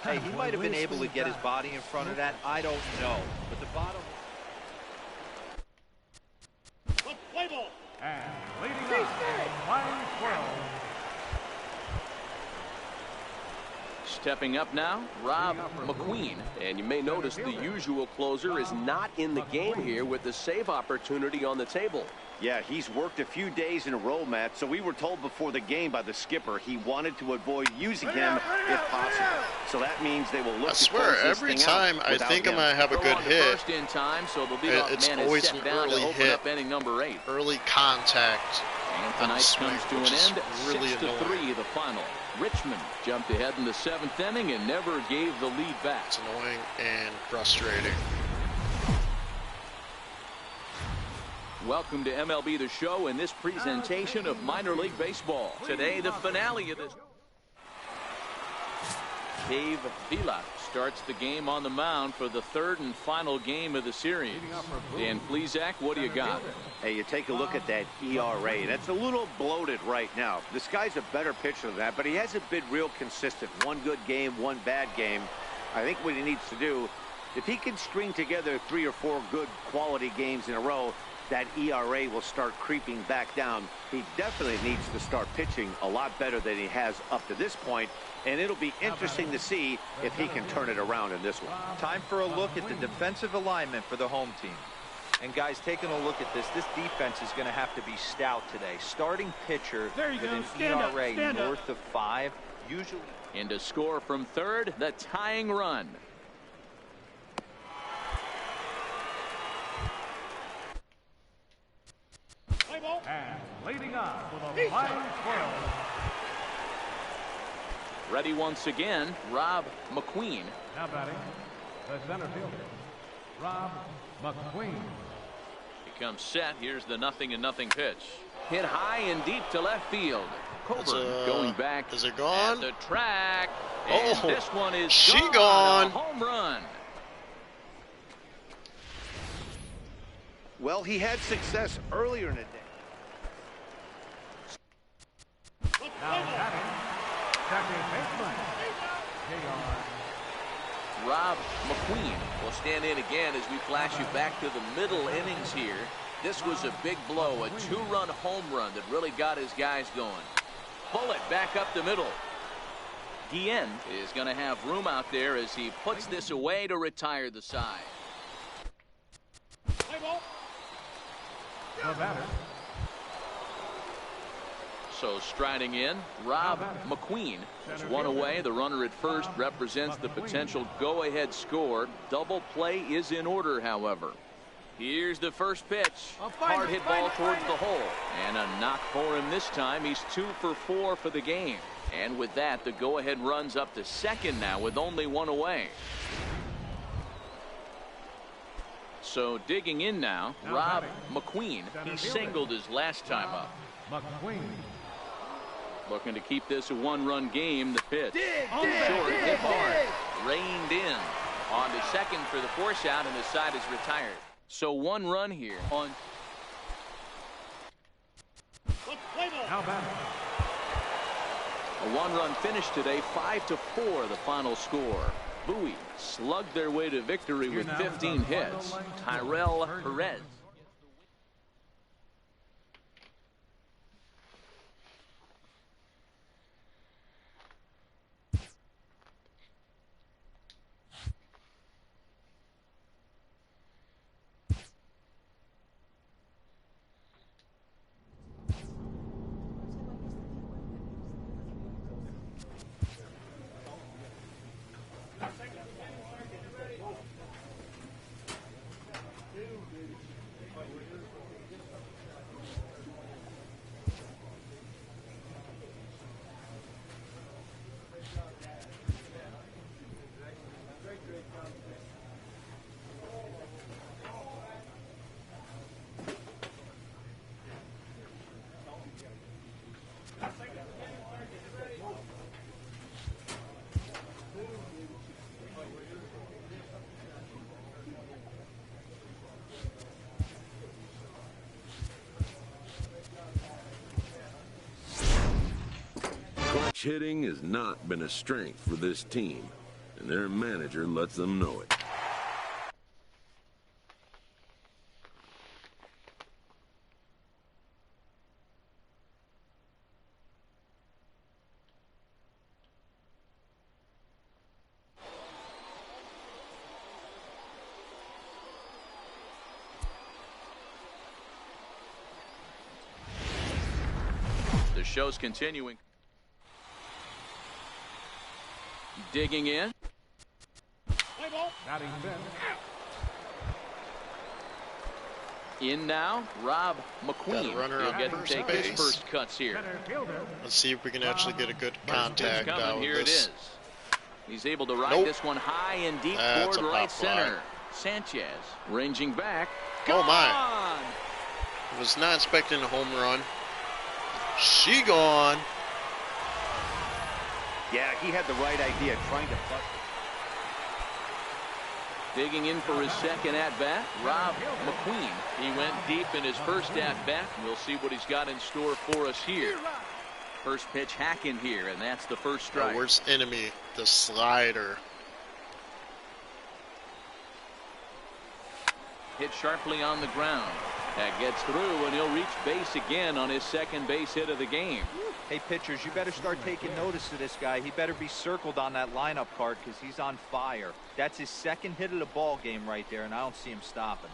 S4: Hey, he might have been able to get his body in front of that. I don't know. But the bottom.
S5: And leading off, line 12.
S2: Stepping up now, Rob McGee. And you may notice the usual closer is not in the game here with the save opportunity on the table.
S3: Yeah, he's worked a few days in a row, Matt, so we were told before the game by the skipper he wanted to avoid using him if possible. So that means they will look
S1: I swear, every time I think I'm going to have a good hit,
S2: first in time, so the leadoff
S1: it's
S2: man
S1: always
S2: is
S1: an
S2: set down
S1: early
S2: to open
S1: hit,
S2: up inning number 8.
S1: early contact.
S2: And tonight comes to an end,
S1: really
S2: 6-3 the final. Richmond jumped ahead in the 7th inning and never gave the lead back.
S1: It's annoying and frustrating.
S2: Welcome to MLB The Show in this presentation of minor league baseball. Today, the finale of this. Dave Vila starts the game on the mound for the 3rd and final game of the series. Dan Plesac, what do you got?
S3: Hey, you take a look at that ERA. That's a little bloated right now. This guy's a better pitcher than that, but he hasn't been real consistent. One good game, one bad game. I think what he needs to do, if he can string together 3 or 4 good quality games in a row, that ERA will start creeping back down. He definitely needs to start pitching a lot better than he has up to this point, and it'll be interesting to see if he can turn it around in this one.
S4: Time for a look at the defensive alignment for the home team. And guys, taking a look at this defense is going to have to be stout today. Starting pitcher with an ERA north of 5, usually.
S2: And to score from third, the tying run.
S5: And leading off with a line 12.
S2: Ready once again, Rob McQueen.
S5: Now batting, the center fielder, Rob McQueen.
S2: He comes set. Here's the 0-0 pitch. Hit high and deep to left field. Coburn going back.
S1: Is it gone?
S2: At the track. And this one is
S1: gone.
S2: A home run.
S3: Well, he had success earlier in the day.
S5: Now batting, second baseman, J.R.
S2: Rob McQueen will stand in again as we flash you back to the middle innings here. This was a big blow, a 2-run home run that really got his guys going. Bullet back up the middle. Guillen is going to have room out there as he puts this away to retire the side.
S5: The batter,
S2: So striding in, Rob McQueen is one away. The runner at first represents the potential go-ahead score. Double play is in order, however. Here's the first pitch. Hard hit ball towards the hole. And a knock for him this time. He's 2 for 4 for the game. And with that, the go-ahead runs up to second now with only one away. So digging in now, Rob McQueen. He singled his last time up.
S5: McQueen.
S2: Looking to keep this a 1-run game. The pitch. Short, hit hard. Reined in. On to second for the force out, and the side is retired. So 1 run here on.
S5: Now batting,
S2: A 1-run finish today. 5-4 the final score. Bowie slugged their way to victory with 15 hits. Tyrell Perez.
S6: Clutch hitting has not been a strength for this team, and their manager lets them know it.
S2: The show's continuing. Digging in.
S5: batting fifth,
S2: In now, Rob McQueen.
S1: Runner
S2: He'll
S1: on
S2: get to
S1: first
S2: take
S1: base.
S2: his first cuts here.
S1: Let's see if we can actually get a good
S2: First pitch
S1: contact
S2: coming.
S1: out of
S2: Here it
S1: this.
S2: is. He's able to ride
S1: Nope.
S2: this one high and deep
S1: That's
S2: toward
S1: a
S2: right
S1: pop fly.
S2: center. Sanchez ranging back.
S1: Oh, my.
S2: Gone!
S1: I was not expecting a home run. She gone.
S3: Yeah, he had the right idea, trying to bust.
S2: Digging in for his second at-bat, Rob McQueen. He went deep in his first at-bat. We'll see what he's got in store for us here. First pitch hacking here, and that's the first strike.
S1: Our worst enemy, the slider.
S2: Hit sharply on the ground. That gets through, and he'll reach base again on his second base hit of the game.
S4: Hey, pitchers, you better start taking notice of this guy. He better be circled on that lineup card because he's on fire. That's his second hit of the ball game right there, and I don't see him stopping.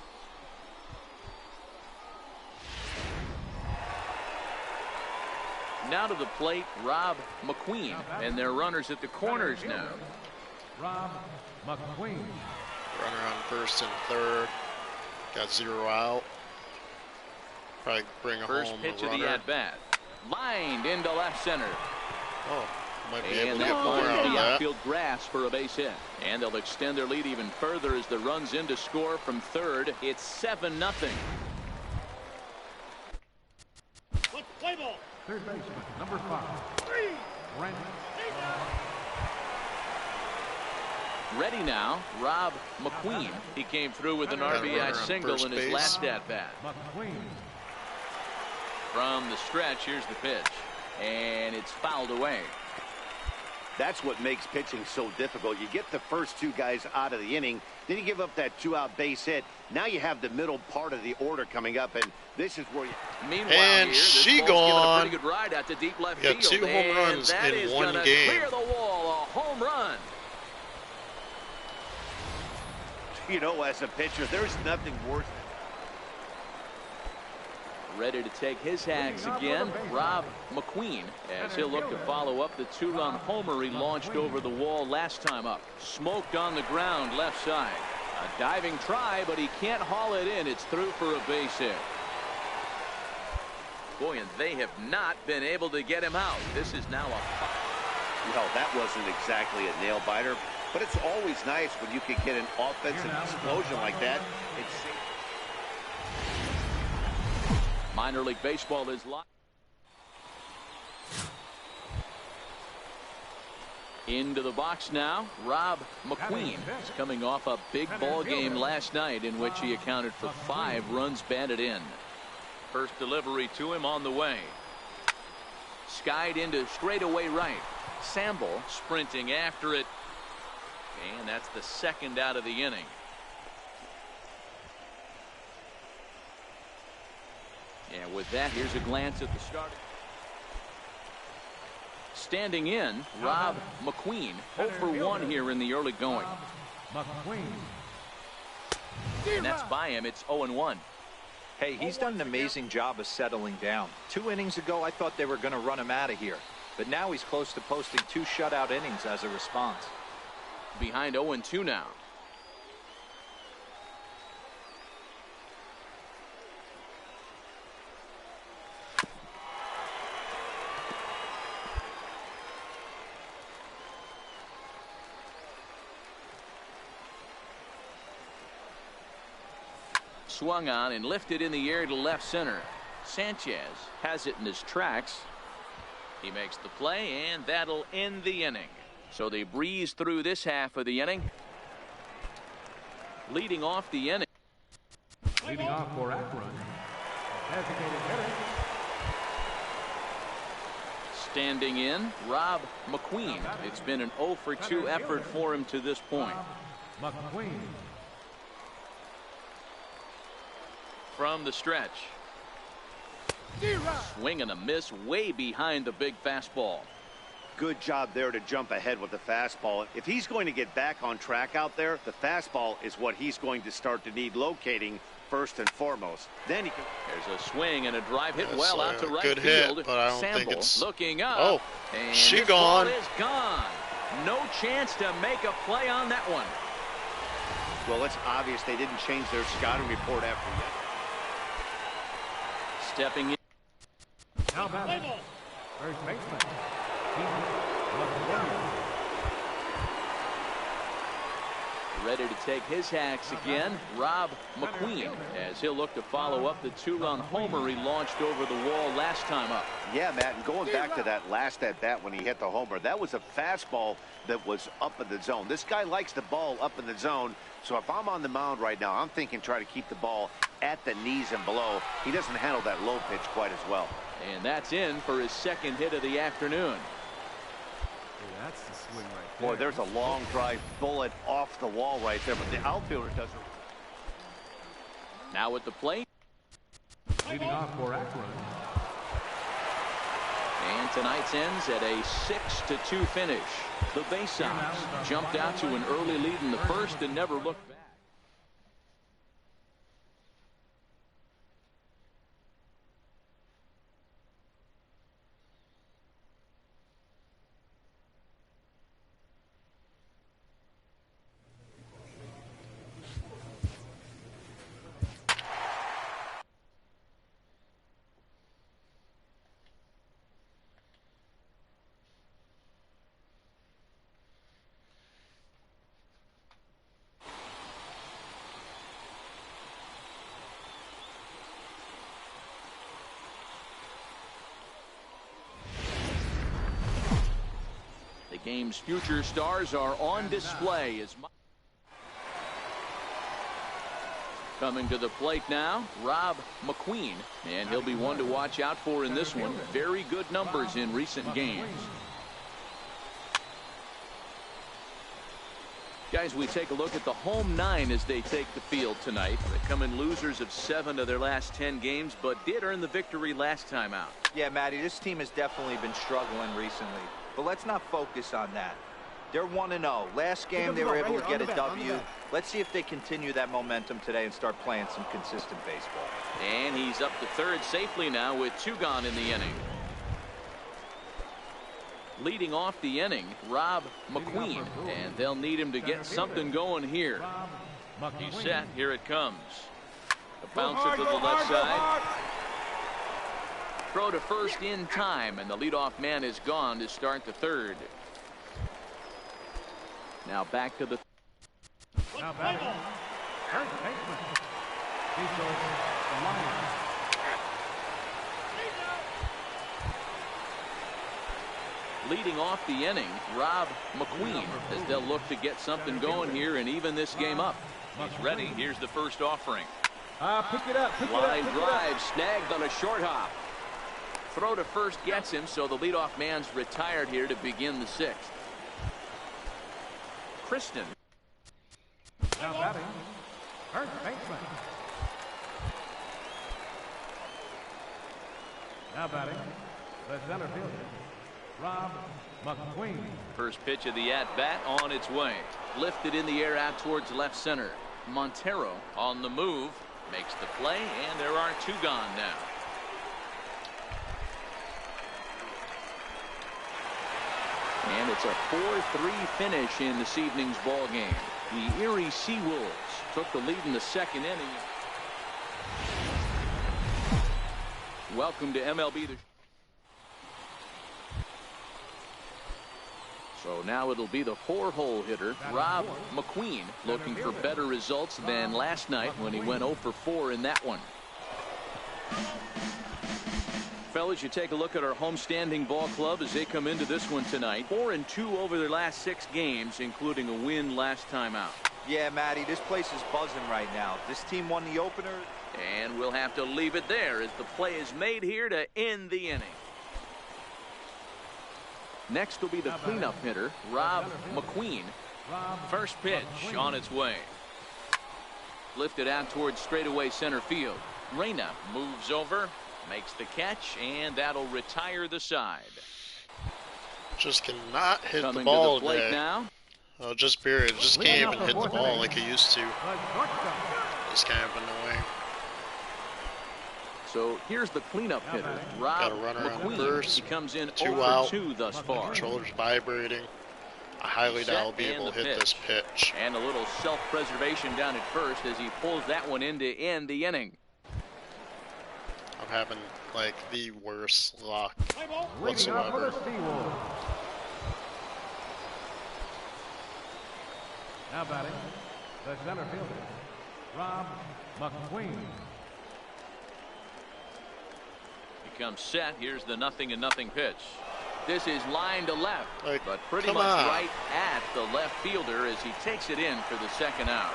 S2: Now to the plate, Rob McQueen, and their runners at the corners now.
S5: Rob McQueen.
S1: Runner on first and third. Got 0 out. Probably bring a
S2: First
S1: home
S2: pitch
S1: a
S2: of
S1: runner.
S2: the at-bat. Lined into left center.
S1: Oh, might be able
S2: And
S1: to get
S2: that
S1: more
S2: ball
S1: out
S2: into
S1: of
S2: the
S1: that.
S2: outfield grass for a base hit. And they'll extend their lead even further as the runs in to score from third. It's 7-0.
S5: Third baseman, number 5. Brent.
S2: Ready now, Rob McQueen. He came through with an
S1: Got a runner
S2: RBI
S1: on
S2: single
S1: first
S2: in his
S1: base.
S2: last at-bat.
S5: McQueen.
S2: From the stretch, here's the pitch. And it's fouled away.
S3: That's what makes pitching so difficult. You get the first 2 guys out of the inning, then you give up that 2-out base hit. Now you have the middle part of the order coming up, and this is where you...
S2: Meanwhile,
S1: And
S2: here, this
S1: she
S2: ball's given a
S1: gone.
S2: pretty good ride out to deep left
S1: We got
S2: field.
S1: 2 home runs
S2: and that
S1: in
S2: is
S1: one
S2: gonna
S1: game.
S2: Clear the wall, a home run.
S3: You know, as a pitcher, there's nothing worse.
S2: Ready to take his hacks again, Rob McQueen, as he'll look to follow up the 2-run homer he launched over the wall last time up. Smoked on the ground left side. A diving try, but he can't haul it in. It's through for a base hit. Boy, and they have not been able to get him out. This is now a...
S3: No, that wasn't exactly a nail biter, but it's always nice when you can get an offensive explosion like that.
S2: Minor League Baseball is live. Into the box now, Rob McQueen is coming off a big ball game last night in which he accounted for 5 runs batted in. First delivery to him on the way. Skied into straightaway right. Samble sprinting after it. And that's the second out of the inning. And with that, here's a glance at the start. Standing in, Rob McQueen, 0 for 1 here in the early going.
S5: McQueen.
S2: And that's by him. It's 0-1.
S4: Hey, he's done an amazing job of settling down. 2 innings ago, I thought they were going to run him out of here. But now he's close to posting 2 shutout innings as a response.
S2: Behind 0-2 now. Swung on and lifted in the air to left center. Sanchez has it in his tracks. He makes the play, and that'll end the inning. So they breeze through this half of the inning. Leading off the inning.
S5: Leading off for Akron. Designated hitter.
S2: Standing in, Rob McQueen. It's been an 0 for 2 effort for him to this point.
S5: McQueen.
S2: From the stretch. Swing and a miss way behind the big fastball.
S3: Good job there to jump ahead with the fastball. If he's going to get back on track out there, the fastball is what he's going to start to need locating first and foremost. Then he can...
S2: There's a swing and a drive hit
S1: That's
S2: well out to
S1: a
S2: right
S1: good
S2: field.
S1: hit, but I don't
S2: Sample
S1: think it's...
S2: looking up.
S1: Oh,
S2: and
S1: she
S2: this
S1: gone.
S2: ball is gone. No chance to make a play on that one.
S3: Well, it's obvious they didn't change their scouting report after yet.
S2: Stepping in.
S5: Now batting, first baseman, McGee.
S2: Ready to take his hacks again, Rob McQueen, as he'll look to follow up the two-run homer he launched over the wall last time up.
S3: Yeah, Matt, and going back to that last at-bat when he hit the homer, that was a fastball that was up in the zone. This guy likes the ball up in the zone, so if I'm on the mound right now, I'm thinking try to keep the ball at the knees and below. He doesn't handle that low pitch quite as well.
S2: And that's in for his second hit of the afternoon.
S5: That's the swing right there.
S3: Boy, there's a long drive bullet off the wall right there, but the outfielder doesn't.
S2: Now at the plate.
S5: Leading off for Akron.
S2: And tonight's ends at a 6-2 finish. The Bay Sox jumped out to an early lead in the first and never looked back. The game's future stars are on display as coming to the plate now, Rob McQueen, and he'll be one to watch out for in this one. Very good numbers in recent games. Guys, we take a look at the home nine as they take the field tonight. They come in losers of 7 of their last 10 games, but did earn the victory last time out.
S4: Yeah, Matty, this team has definitely been struggling recently. But let's not focus on that. They're 1-0. Last game they were able to get a W. Let's see if they continue that momentum today and start playing some consistent baseball.
S2: And he's up to third safely now with 2 gone in the inning. Leading off the inning, Rob McQueen, and they'll need him to get something going here. He's set. Here it comes. A bouncer to the left side. Throw to first in time, and the leadoff man is gone to start the third. Now back to the.
S5: Now batting, first baseman, the Lions.
S2: Leading off the inning, Rob McQueen, as they'll look to get something going here and even this game up. He's ready. Here's the first offering.
S7: Pick it up.
S2: Line drive snagged on a short hop. Throw to first gets him, so the leadoff man's retired here to begin the 6th. Kristen.
S5: Now batting, first baseman. Now batting, the center fielder, Rob McQueen.
S2: First pitch of the at-bat on its way. Lifted in the air out towards left center. Montero on the move. Makes the play, and there are 2 gone now. And it's a 4-3 finish in this evening's ball game. The Erie Seawolves took the lead in the second inning. Welcome to MLB. So now it'll be the 4-hole hitter, Rob McQueen, looking for better results than last night when he went 0 for 4 in that one. Fellas, you take a look at our homestanding ball club as they come into this one tonight. 4-2 over their last 6 games, including a win last time out.
S4: Yeah, Matty, this place is buzzing right now. This team won the opener.
S2: And we'll have to leave it there as the play is made here to end the inning. Next will be the cleanup hitter, Rob McQueen. First pitch on its way. Lifted out towards straightaway center field. Reyna moves over, makes the catch, and that'll retire the side.
S1: Just cannot hit
S2: Coming
S1: the ball
S2: to the plate
S1: today.
S2: now.
S1: Oh, just period. Just can't even hit the ball like he used to. It's kind of annoying.
S2: So here's the cleanup hitter, Rob
S1: Got a runner on
S2: McQueen.
S1: first.
S2: He comes in
S1: 2
S2: 0 for
S1: out.
S2: 2 thus far.
S1: Controller's vibrating. I highly doubt I'll be
S2: Set
S1: able
S2: and
S1: to
S2: the
S1: hit this pitch.
S2: And a little self-preservation down at first as he pulls that one in to end the inning.
S1: I'm having like the worst luck
S5: Leading off for
S1: whatsoever.
S5: the Seawolves. Now batting, the center fielder, Rob McGee.
S2: He comes set. Here's the 0-0 pitch. This is line to left,
S1: Like,
S2: but pretty
S1: come
S2: much
S1: on.
S2: right at the left fielder as he takes it in for the second out.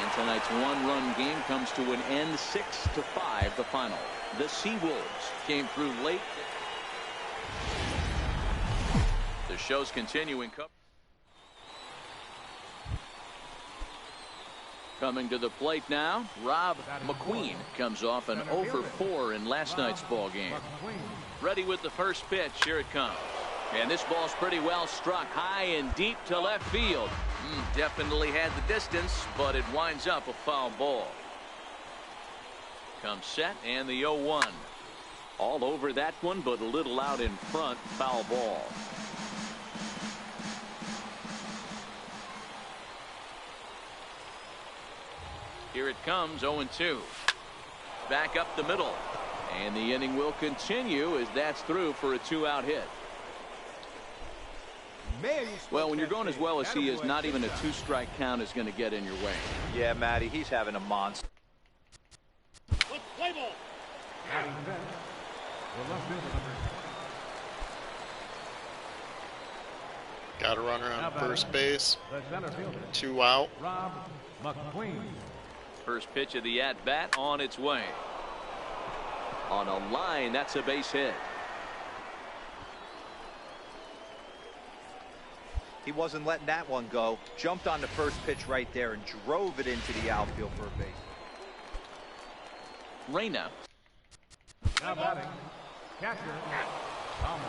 S2: And tonight's one-run game comes to an end, 6-5 the final. The Seawolves came through late. The show's continuing. Coming to the plate now, Rob McGee comes off an 0 for 4 in last night's ball game. Ready with the first pitch. Here it comes. And this ball's pretty well struck high and deep to left field. Definitely had the distance, but it winds up a foul ball. Comes set and the 0-1. All over that one, but a little out in front. Foul ball. Here it comes, 0-2. Back up the middle. And the inning will continue as that's through for a 2-out hit. Well, when you're going as well as he is, not even a 2-strike count is going to get in your way.
S4: Yeah, Matty, he's having a monster.
S5: Batting fifth, the left fielder,
S1: Got a runner on first base.
S5: the center fielder,
S1: 2 out.
S5: Rob McGee.
S2: First pitch of the at-bat on its way. On a line, that's a base hit.
S4: He wasn't letting that one go. Jumped on the first pitch right there and drove it into the outfield for a base.
S2: Reyna.
S5: Now batting, catcher, Thomas.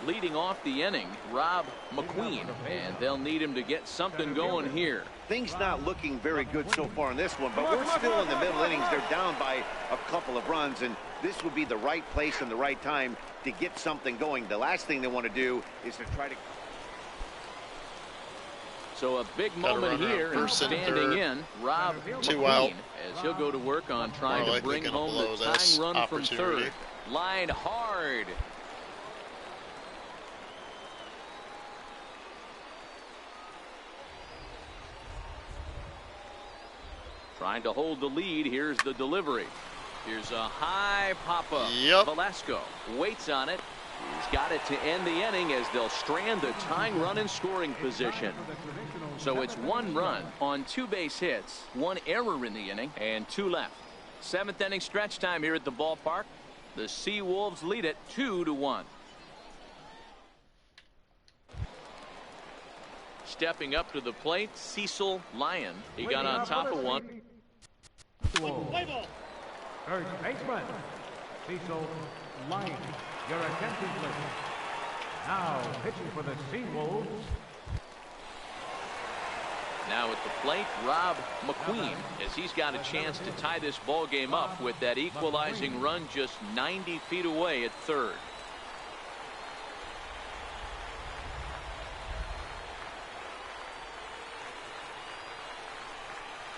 S2: Leading off the inning, Rob McGee, and they'll need him to get something going here.
S3: Things not looking very good so far in this one, but we're still in the middle innings. They're down by a couple of runs, and this would be the right place and the right time to get something going. The last thing they want to do is to try to...
S2: So a big
S1: Got a
S2: moment
S1: runner on
S2: here, and
S1: first and
S2: standing
S1: third.
S2: in, Rob
S1: 2 out.
S2: McGee, as he'll go to work on trying
S1: More
S2: to
S1: likely
S2: bring
S1: gonna
S2: home
S1: blow
S2: the
S1: this
S2: tying run from
S1: opportunity.
S2: third. Line hard. Trying to hold the lead. Here's the delivery. Here's a high pop-up.
S1: Yep.
S2: Velasco waits on it. He's got it to end the inning as they'll strand the tying run in scoring position. So it's 1 run on 2 base hits, 1 error in the inning, and 2 left. 7th inning stretch time here at the ballpark. The Seawolves lead it 2-1. Stepping up to the plate, Cecil Lyon. He got on top of one.
S5: First baseman, Cecil Lyon. Your attention, please. Now pitching for the Seawolves.
S2: Now at the plate, Rob McGee, as he's got a chance to tie this ball game up with that equalizing run just 90 feet away at third.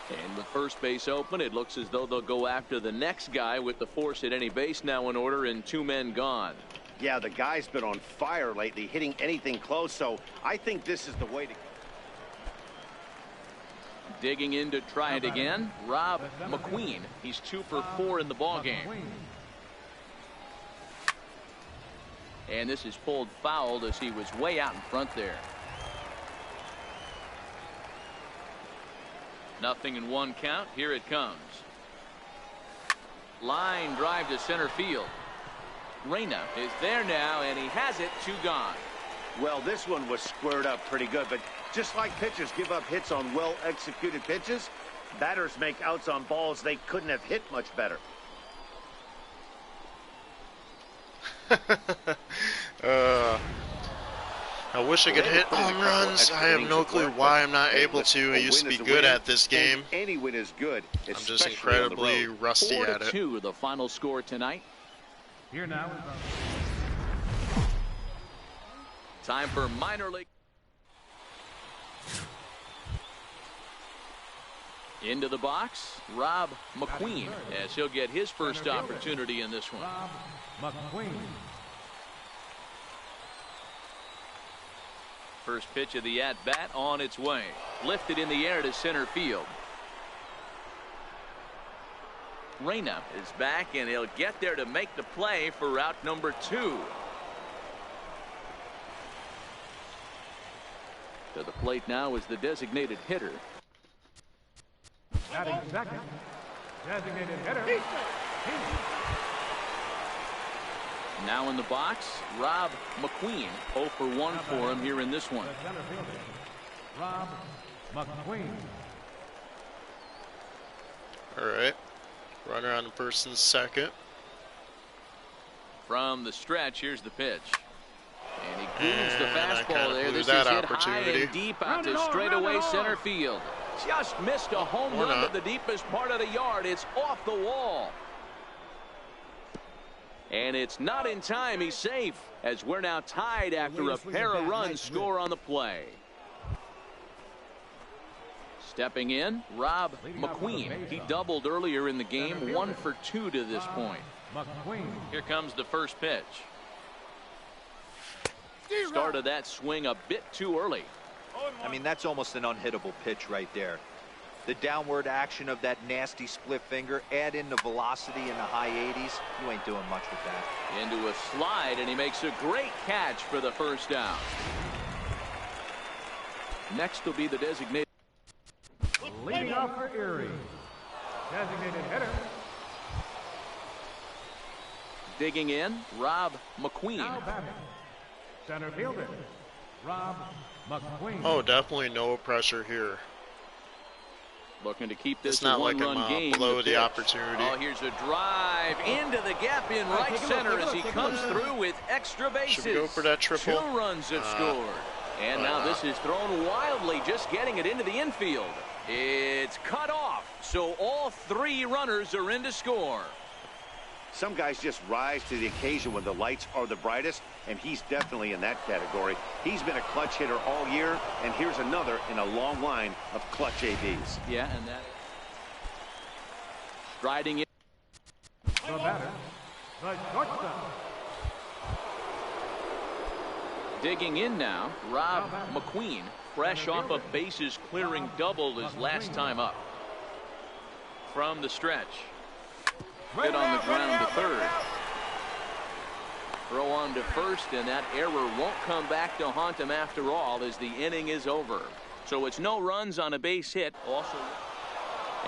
S2: And with first base open, it looks as though they'll go after the next guy with the force at any base now in order and 2 men gone.
S3: Yeah, the guy's been on fire lately, hitting anything close, so I think this is the way to...
S2: Digging in to try it again, Rob McGee. He's 2 for 4 in the ballgame. And this is pulled fouled as he was way out in front there. 0-1 count. Here it comes. Line drive to center field. Reyna is there now, and he has it. 2 gone.
S3: Well, this one was squared up pretty good, but just like pitchers give up hits on well-executed pitches, batters make outs on balls they couldn't have hit much better.
S1: I wish I could hit home runs. I have no clue why I'm not able to. I used to be good at this game.
S3: Any win is good.
S1: I'm just incredibly rusty at it.
S2: 4-2 the final score tonight.
S5: Here now is
S2: Time for minor league. Into the box, Rob McQueen, as he'll get his first opportunity in this one.
S5: Rob McQueen.
S2: First pitch of the at-bat on its way. Lifted in the air to center field. Reyna is back, and he'll get there to make the play for route number 2. To the plate now is the designated hitter.
S5: Batting second. Designated hitter.
S2: Now in the box, Rob McQueen. 0 for 1 for him here in this one.
S5: The center fielder, Rob McQueen.
S1: All right. Runner on the first and second.
S2: From the stretch, here's the pitch. And he grooves the
S1: And I
S2: fastball
S1: kinda
S2: there.
S1: blew
S2: This
S1: that
S2: is hit high
S1: opportunity.
S2: and deep out to straightaway center field. Just missed a home
S1: Or
S2: run
S1: not.
S2: to the deepest part of the yard. It's off the wall. And it's not in time. He's safe, as we're now tied after a pair of runs score on the play. Stepping in, Rob McQueen. He doubled earlier in the game, 1 for 2 to this point.
S5: McQueen.
S2: Here comes the first pitch. Started that swing a bit too early.
S4: I mean, that's almost an unhittable pitch right there. The downward action of that nasty split finger, add in the velocity in the high 80s, you ain't doing much with that.
S2: Into a slide, and he makes a great catch for the first down. Next will be the designated.
S5: Leading off for Erie. Designated hitter.
S2: Digging in, Rob McQueen.
S5: Now batting. Center fielder, Rob McQueen.
S1: Oh, definitely no pressure here.
S2: Looking to keep this
S1: It's not
S2: a
S1: like
S2: one-run
S1: I'm
S2: game.
S1: below the
S2: pitch.
S1: opportunity.
S2: Oh, here's a drive into the gap in right
S7: take a look,
S2: center
S7: take a
S2: as
S7: look,
S2: he
S7: take a
S2: comes
S7: look.
S2: through with extra bases.
S1: Should we go for that triple?
S2: 2 runs have scored. And now this is thrown wildly, just getting it into the infield. It's cut off, so all 3 runners are in to score.
S3: Some guys just rise to the occasion when the lights are the brightest, and he's definitely in that category. He's been a clutch hitter all year, and here's another in a long line of clutch ABs.
S2: Yeah, and that striding in.
S5: The batter, the shortstop.
S2: Digging in now, Rob McQueen, fresh off a bases clearing double his last time up. From the stretch. Hit on the ground to third. Throw on to first, and that error won't come back to haunt him after all, as the inning is over. So it's no runs on a base hit. Also,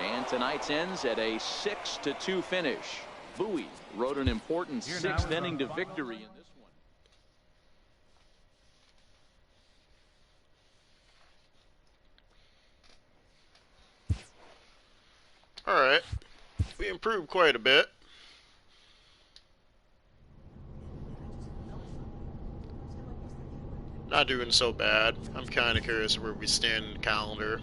S2: and tonight's ends at a 6-2 finish. Bowie wrote an important 6th inning to victory in this one.
S1: All right. We improved quite a bit. Not doing so bad. I'm kind of curious where we stand in the calendar.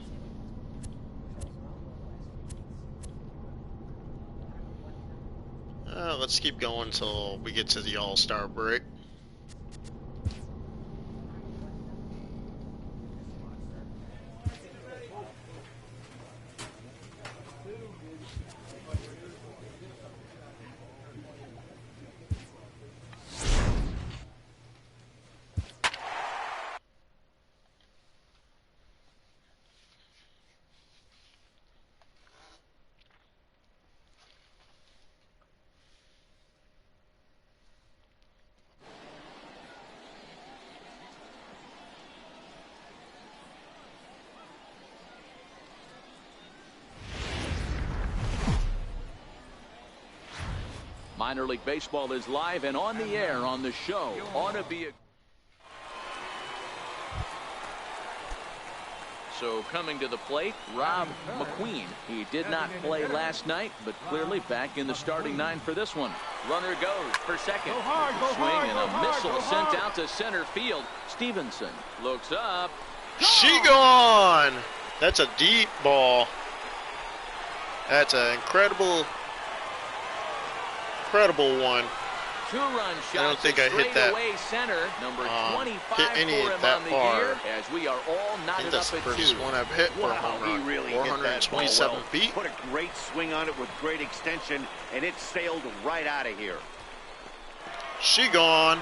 S1: Let's keep going until we get to the All-Star break.
S2: Minor League Baseball is live and on the air on the show. Ought to be a... So coming to the plate, Rob McQueen. He did not play last night, but clearly back in the starting 9 for this one. Runner goes for second. Swing and a missile sent out to center field. Stevenson looks up.
S1: She gone! That's a deep ball. That's an incredible one.
S2: two-run shot.
S1: I don't think I hit that.
S2: Away center, number 25
S1: hit any
S2: for him
S1: that
S2: on the
S1: far.
S2: year, as we are all
S1: I
S2: knotted
S1: think that's
S2: up
S1: the
S2: at
S1: first
S2: 2.
S1: one I've hit for a home run.
S3: He really
S1: 427
S3: hit that ball well.
S1: feet.
S3: Put a great swing on it with great extension, and it sailed right out of here.
S1: She gone.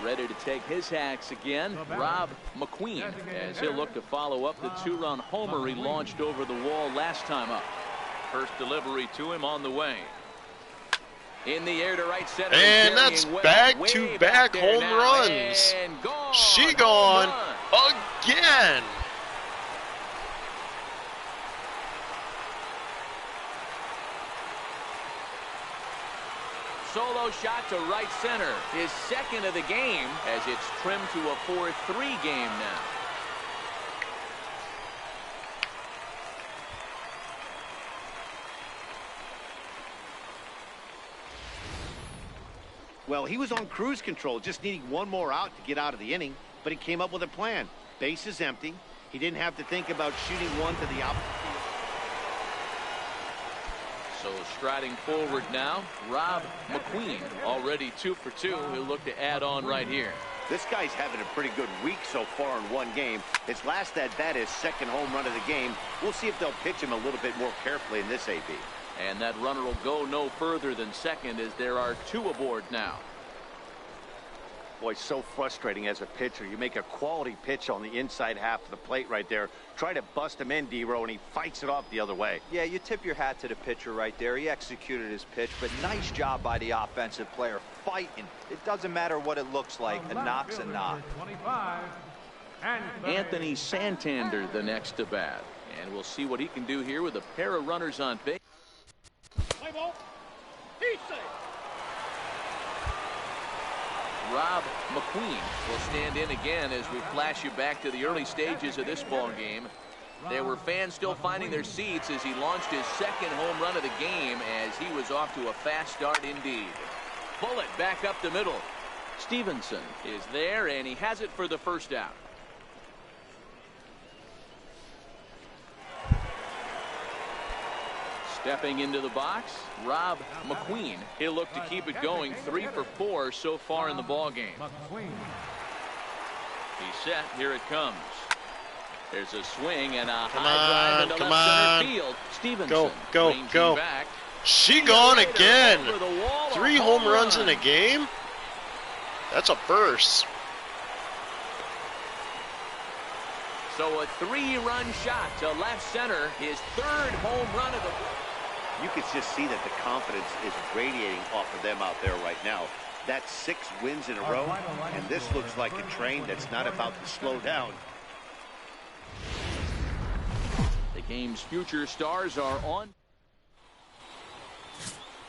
S2: Ready to take his hacks again, Rob McGee, as he'll look to follow up the two-run homer he launched over the wall last time up. First delivery to him on the way. In the air to right center.
S1: And that's back-to-back home runs. She gone again.
S2: Solo shot to right center. His second of the game, as it's trimmed to a 4-3 game now.
S3: Well, he was on cruise control, just needing one more out to get out of the inning, but he came up with a plan. Base is empty. He didn't have to think about shooting one to the opposite field.
S2: So striding forward now, Rob McGee, already 2 for 2. He'll look to add on right here.
S3: This guy's having a pretty good week so far in one game. His last at-bat is second home run of the game. We'll see if they'll pitch him a little bit more carefully in this AB.
S2: And that runner will go no further than second, as there are 2 aboard now.
S3: Boy, so frustrating as a pitcher. You make a quality pitch on the inside half of the plate right there. Try to bust him in, D-Row, and he fights it off the other way.
S4: Yeah, you tip your hat to the pitcher right there. He executed his pitch, but nice job by the offensive player fighting. It doesn't matter what it looks like. A knock's a knock.
S2: Anthony Santander the next to bat. And we'll see what he can do here with a pair of runners on base.
S5: Play ball. He's safe.
S2: Rob McGee will stand in again as we flash you back to the early stages of this ball game. There were fans still finding their seats as he launched his second home run of the game, as he was off to a fast start indeed. Bullet back up the middle. Stevenson is there, and he has it for the first out. Stepping into the box, Rob McGee. He'll look to keep it going. 3 for 4 so far in the ball game. He's set. Here it comes. There's a swing and a high drive into left center field. Stevenson
S1: Go.
S2: back.
S1: She gone again. 3 home runs in a game. That's a first.
S2: So a 3-run shot to left center. His 3rd home run of the.
S3: You can just see that the confidence is radiating off of them out there right now. That's 6 wins in a row, and this looks like a train that's not about to slow down.
S2: The game's future stars are on.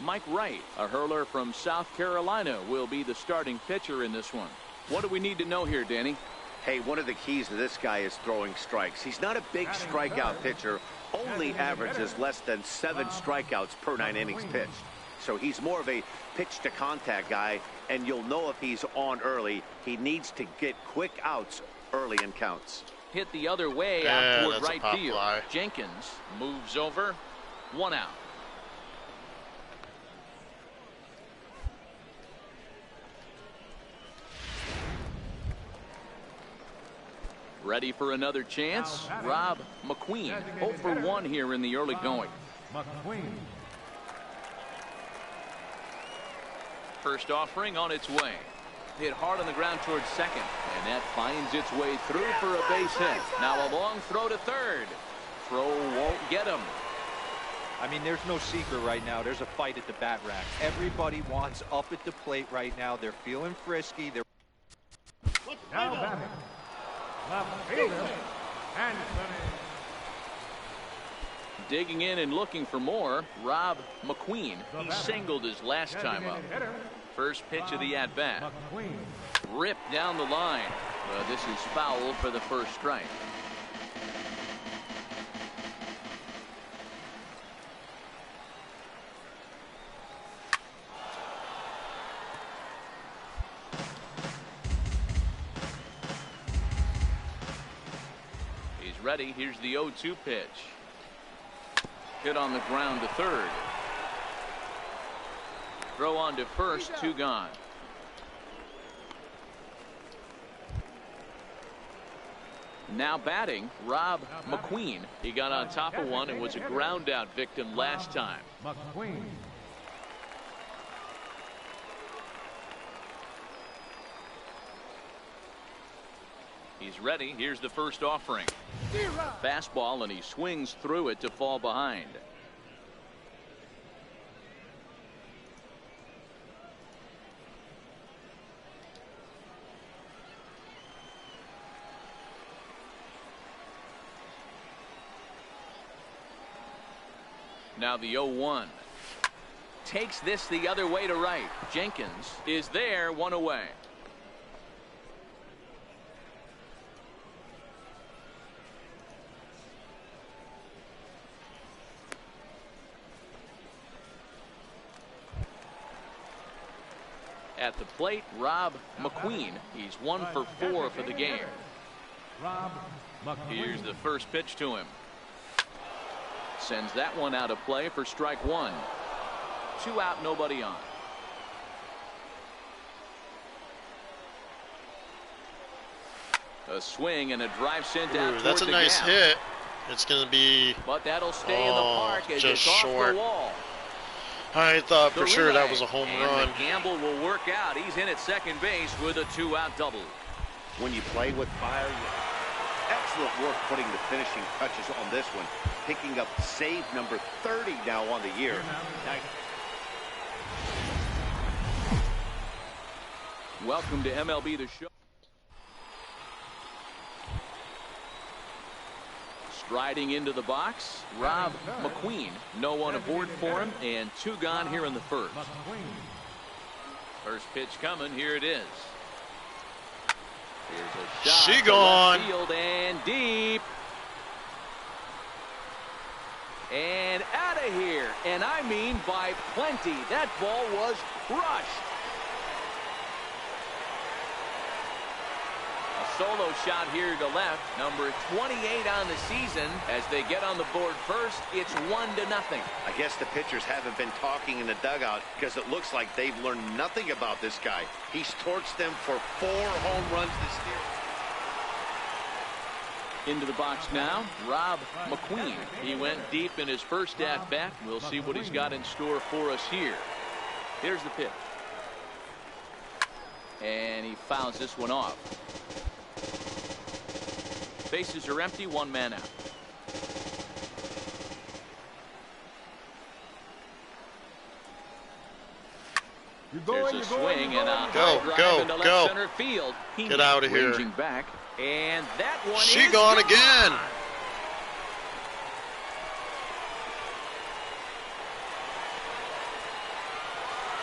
S2: Mike Wright, a hurler from South Carolina, will be the starting pitcher in this one. What do we need to know here, Danny?
S3: Hey, one of the keys to this guy is throwing strikes. He's not a big strikeout pitcher, only averages less than 7 strikeouts per 9 innings pitched. So he's more of a pitch-to-contact guy, and you'll know if he's on early. He needs to get quick outs early in counts.
S2: Hit the other way out toward
S1: that's a
S2: right
S1: pop
S2: field.
S1: fly.
S2: Jenkins moves over. 1 out. Ready for another chance? Rob McGee, 0 for 1 here in the early going. First offering on its way. Hit hard on the ground towards second, and that finds its way through for a base hit. Now a long throw to third. Throw won't get him.
S4: I mean, there's no secret right now. There's a fight at the bat rack. Everybody wants up at the plate right now. They're feeling frisky. They're
S5: Now batting. Left fielder, Anthony.
S2: Digging in and looking for more, Rob McGee. He singled his last time up. First pitch of the at-bat. Ripped down the line. This is foul for the first strike. ready. Here's the 0-2 pitch. Hit on the ground to third. Throw on to first, 2 gone. Now batting, Rob McGee. He got on top of one and was a ground out victim last time.
S5: McGee.
S2: He's ready. Here's the first offering. Fastball, and he swings through it to fall behind. Now the 0-1. Takes this the other way to right. Jenkins is there, 1 away. At the plate, Rob McGee. He's 1 for 4 for the game.
S5: Rob McGee.
S2: Here's the first pitch to him. Sends that one out of play for strike 1. 2 out, nobody on. A swing and a drive sent out toward
S1: that's a nice hit. It's going to be,
S2: but that'll stay in the park as
S1: just
S2: it's off
S1: short.
S2: the wall.
S1: I thought for
S2: The
S1: sure
S2: relay,
S1: that was a home
S2: and
S1: run.
S2: The gamble will work out. He's in at second base with a 2-out double.
S3: When you play with fire, excellent work putting the finishing touches on this one. Picking up save number 30 now on the year.
S2: Welcome to MLB The Show. Striding into the box, Rob McGee. No one aboard for him, and 2 gone here in the first. First pitch coming. Here it is. Here's a shot.
S1: She
S2: to
S1: gone.
S2: left field and deep. And out of here. And I mean by plenty. That ball was crushed. Solo shot here to left. Number 28 on the season. As they get on the board first, it's 1-0.
S3: I guess the pitchers haven't been talking in the dugout because it looks like they've learned nothing about this guy. He's torched them for 4 home runs this year.
S2: Into the box now, Rob McGee. He went deep in his first at bat. We'll see what he's got in store for us here. Here's the pitch. And he fouls this one off. Bases are empty, 1 man out. There's a swing and a high drive into left center field.
S1: Get out of here.
S2: Ranging back, and that one
S1: She
S2: is
S1: gone again.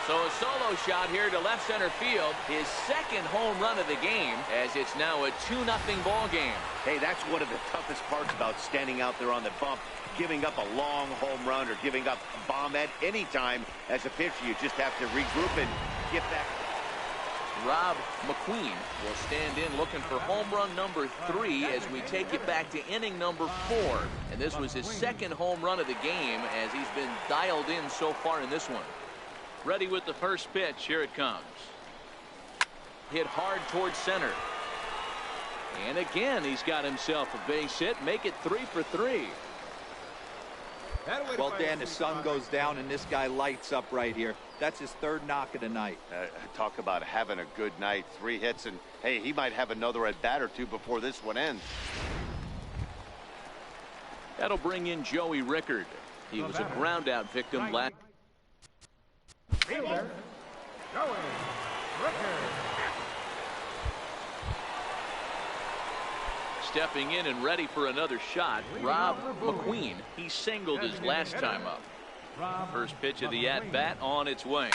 S2: So a solo shot here to left center field. His second home run of the game, as it's now a 2-0 ball game.
S3: Hey, that's one of the toughest parts about standing out there on the bump. Giving up a long home run or giving up a bomb at any time as a pitcher. You just have to regroup and get back.
S2: Rob McGee will stand in looking for home run number 3 as we take it back to inning number 4. And this was his second home run of the game as he's been dialed in so far in this one. Ready with the first pitch. Here it comes. Hit hard towards center. And again, he's got himself a base hit. Make it 3 for 3.
S4: Well, Dan, the sun goes down and this guy lights up right here. That's his 3rd knock of the night.
S3: Talk about having a good night. 3 hits, and hey, he might have another at bat or 2 before this one ends.
S2: That'll bring in Joey Rickard. He was a ground out victim last.
S5: Fielder, Joey Rickard.
S2: Stepping in and ready for another shot, Rob McGee. He singled his last time up. First pitch of the at-bat on its way.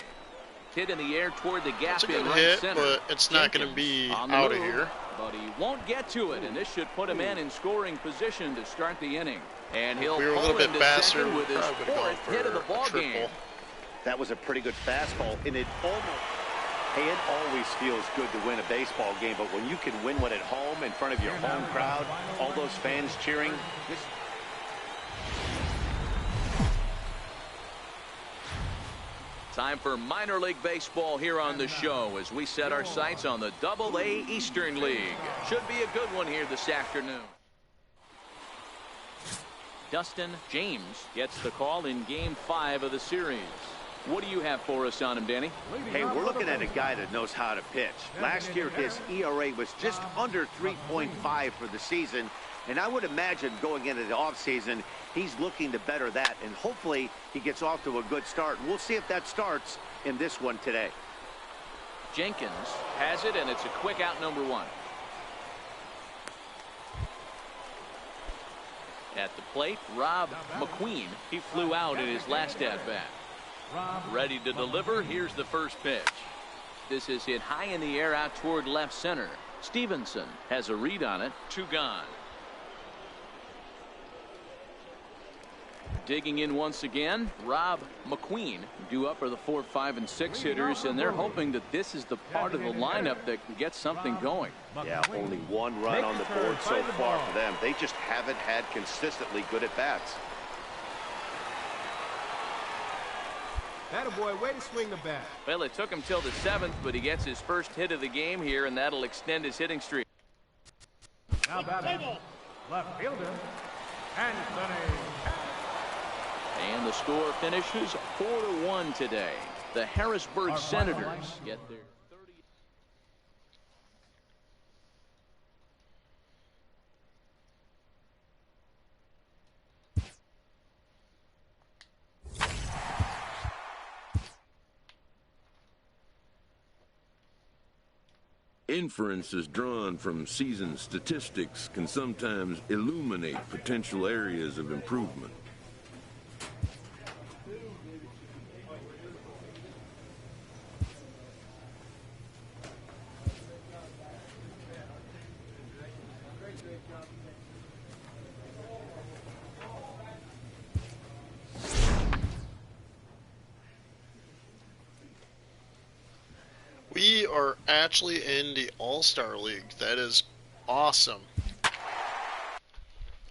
S2: Hit in the air toward the gap in right
S1: hit,
S2: center.
S1: but it's not going to be out of here.
S2: But he won't get to it, and this should put him in scoring position to start the inning. And he'll
S1: we were a
S2: pull
S1: little bit
S2: into
S1: faster,
S2: second with his
S1: probably
S2: 4th hit of the ball game.
S3: That was a pretty good fastball, and it almost... Hey, it always feels good to win a baseball game, but when you can win one at home in front of your home crowd, all those fans cheering,
S2: Time for minor league baseball here on the show as we set our sights on the Double-A Eastern League. Should be a good one here this afternoon. Dustin James gets the call in Game 5 of the series. What do you have for us on him, Danny?
S3: Hey, we're looking at a guy that knows how to pitch. Last year, his ERA was just under 3.5 for the season, and I would imagine going into the offseason, he's looking to better that, and hopefully he gets off to a good start. We'll see if that starts in this one today.
S2: Jenkins has it, and it's a quick out, number 1. At the plate, Rob McGee. He flew out in his last at-bat. Ready to deliver. Here's the first pitch. This is hit high in the air out toward left center. Stevenson has a read on it. 2 gone. Digging in once again, Rob McGee. Due up are the 4, 5, and 6 hitters, and they're hoping that this is the part of the lineup that can get something going.
S3: Yeah, only 1 run on the board so far for them. They just haven't had consistently good at-bats.
S7: Attaboy, way to swing the bat.
S2: Well, it took him till the 7th, but he gets his first hit of the game here, and that'll extend his hitting streak.
S5: Now batting, left fielder, Anthony.
S2: And the score finishes 4-1 today. The Harrisburg Senators get their 30th.
S6: Inferences drawn from season statistics can sometimes illuminate potential areas of improvement.
S1: We are actually in the All-Star League. That is awesome.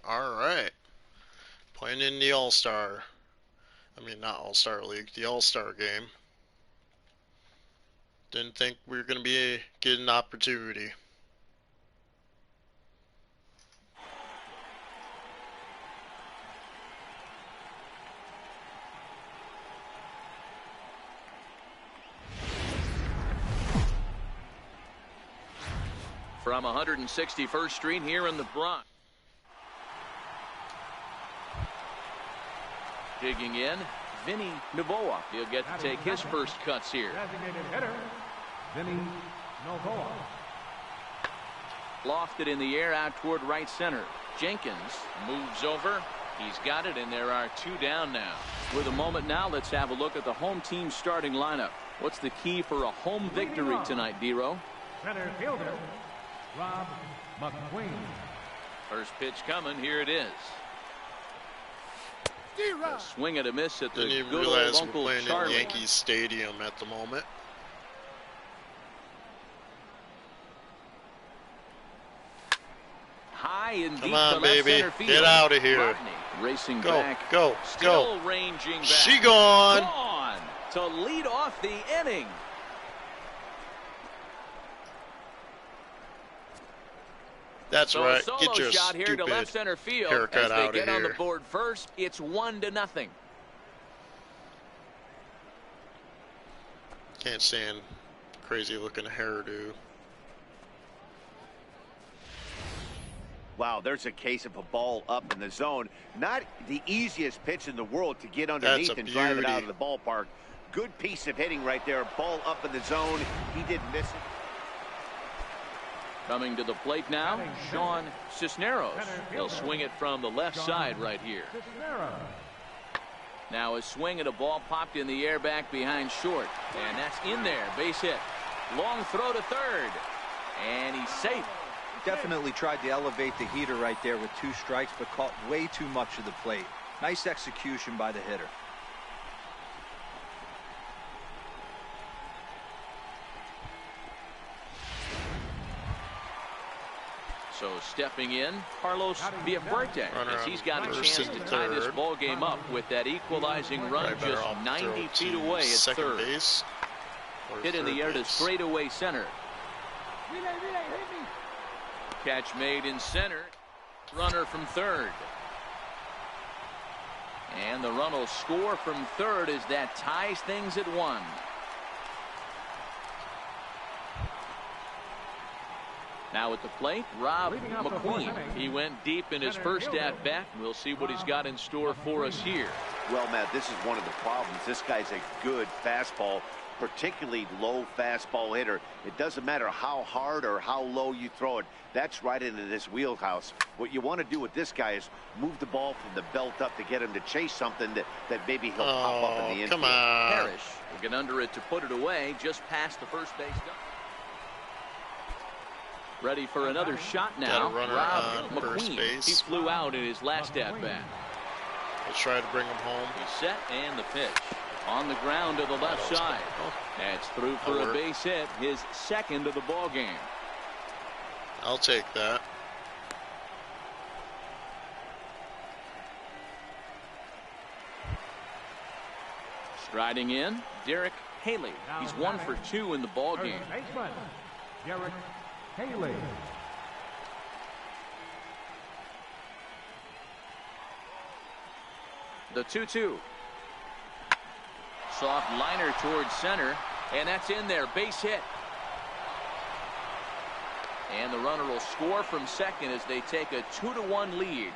S1: Alright. Playing in the All-Star. I mean, not All-Star League, the All-Star game. Didn't think we were going to be getting an opportunity.
S2: From 161st Street here in the Bronx. Digging in, Vinny Novoa. He'll get to take his first cuts here.
S5: Designated hitter, Vinny Novoa.
S2: Lofted in the air out toward right center. Jenkins moves over. He's got it, and there are 2 down now. With a moment now, let's have a look at the home team starting lineup. What's the key for a home victory tonight, D-Row?
S5: Center fielder, Rob McGee.
S2: First pitch coming. Here it is. A swing and a miss at the
S1: Didn't even
S2: good
S1: realize
S2: old
S1: we're
S2: Uncle
S1: playing
S2: Charlie.
S1: in Yankees Stadium at the moment.
S2: High and deep
S1: Come on,
S2: to left
S1: baby.
S2: center field.
S1: Get out of here.
S2: Rodney racing
S1: Go,
S2: back.
S1: go,
S2: Still
S1: go.
S2: ranging back.
S1: She gone.
S2: Gone to lead off the inning.
S1: That's
S2: So
S1: right.
S2: a solo
S1: Get your
S2: shot here to left
S1: stupid
S2: center field
S1: haircut
S2: as they
S1: out of
S2: get on the
S1: here.
S2: board first. It's 1-0.
S1: Can't stand crazy looking hairdo.
S3: Wow, there's a case of a ball up in the zone. Not the easiest pitch in the world to get underneath and drive it out of the ballpark. Good piece of hitting right there. Ball up in the zone. He didn't miss it.
S2: Coming to the plate now, Sean Cisneros. He'll swing it from the left side right here. Now a swing and a ball popped in the air back behind short. And that's in there. Base hit. Long throw to third. And he's safe.
S4: Definitely tried to elevate the heater right there with 2 strikes, but caught way too much of the plate. Nice execution by the hitter.
S2: So stepping in, Carlos Villaverde, as he's got a chance to tie this ball game up with that equalizing run just 90 feet away at third.
S1: Base
S2: hit in the air to straightaway center. Catch made in center. Runner from third. And the run will score from third as that ties things at 1. Now at the plate, Rob McGee. He went deep in his first at-bat. We'll see what he's got in store for us here.
S3: Well, Matt, this is one of the problems. This guy's a good fastball, particularly low fastball hitter. It doesn't matter how hard or how low you throw it. That's right into this wheelhouse. What you want to do with this guy is move the ball from the belt up to get him to chase something that maybe he'll pop up in the infield.
S1: Come on.
S2: Parrish will get under it to put it away just past the first base. Ready for another shot now. Rob McGee. He flew out in his last at-bat.
S1: Let's try to bring him home.
S2: He's set, and the pitch. On the ground to the left side. That's through for a base hit, his second of the ball game.
S1: I'll take that.
S2: Striding in, Derek Haley. He's 1 for 2 in the ball game.
S5: Derek Haley.
S2: The 2-2. Soft liner towards center, and that's in there. Base hit. And the runner will score from second as they take a 2-1 lead.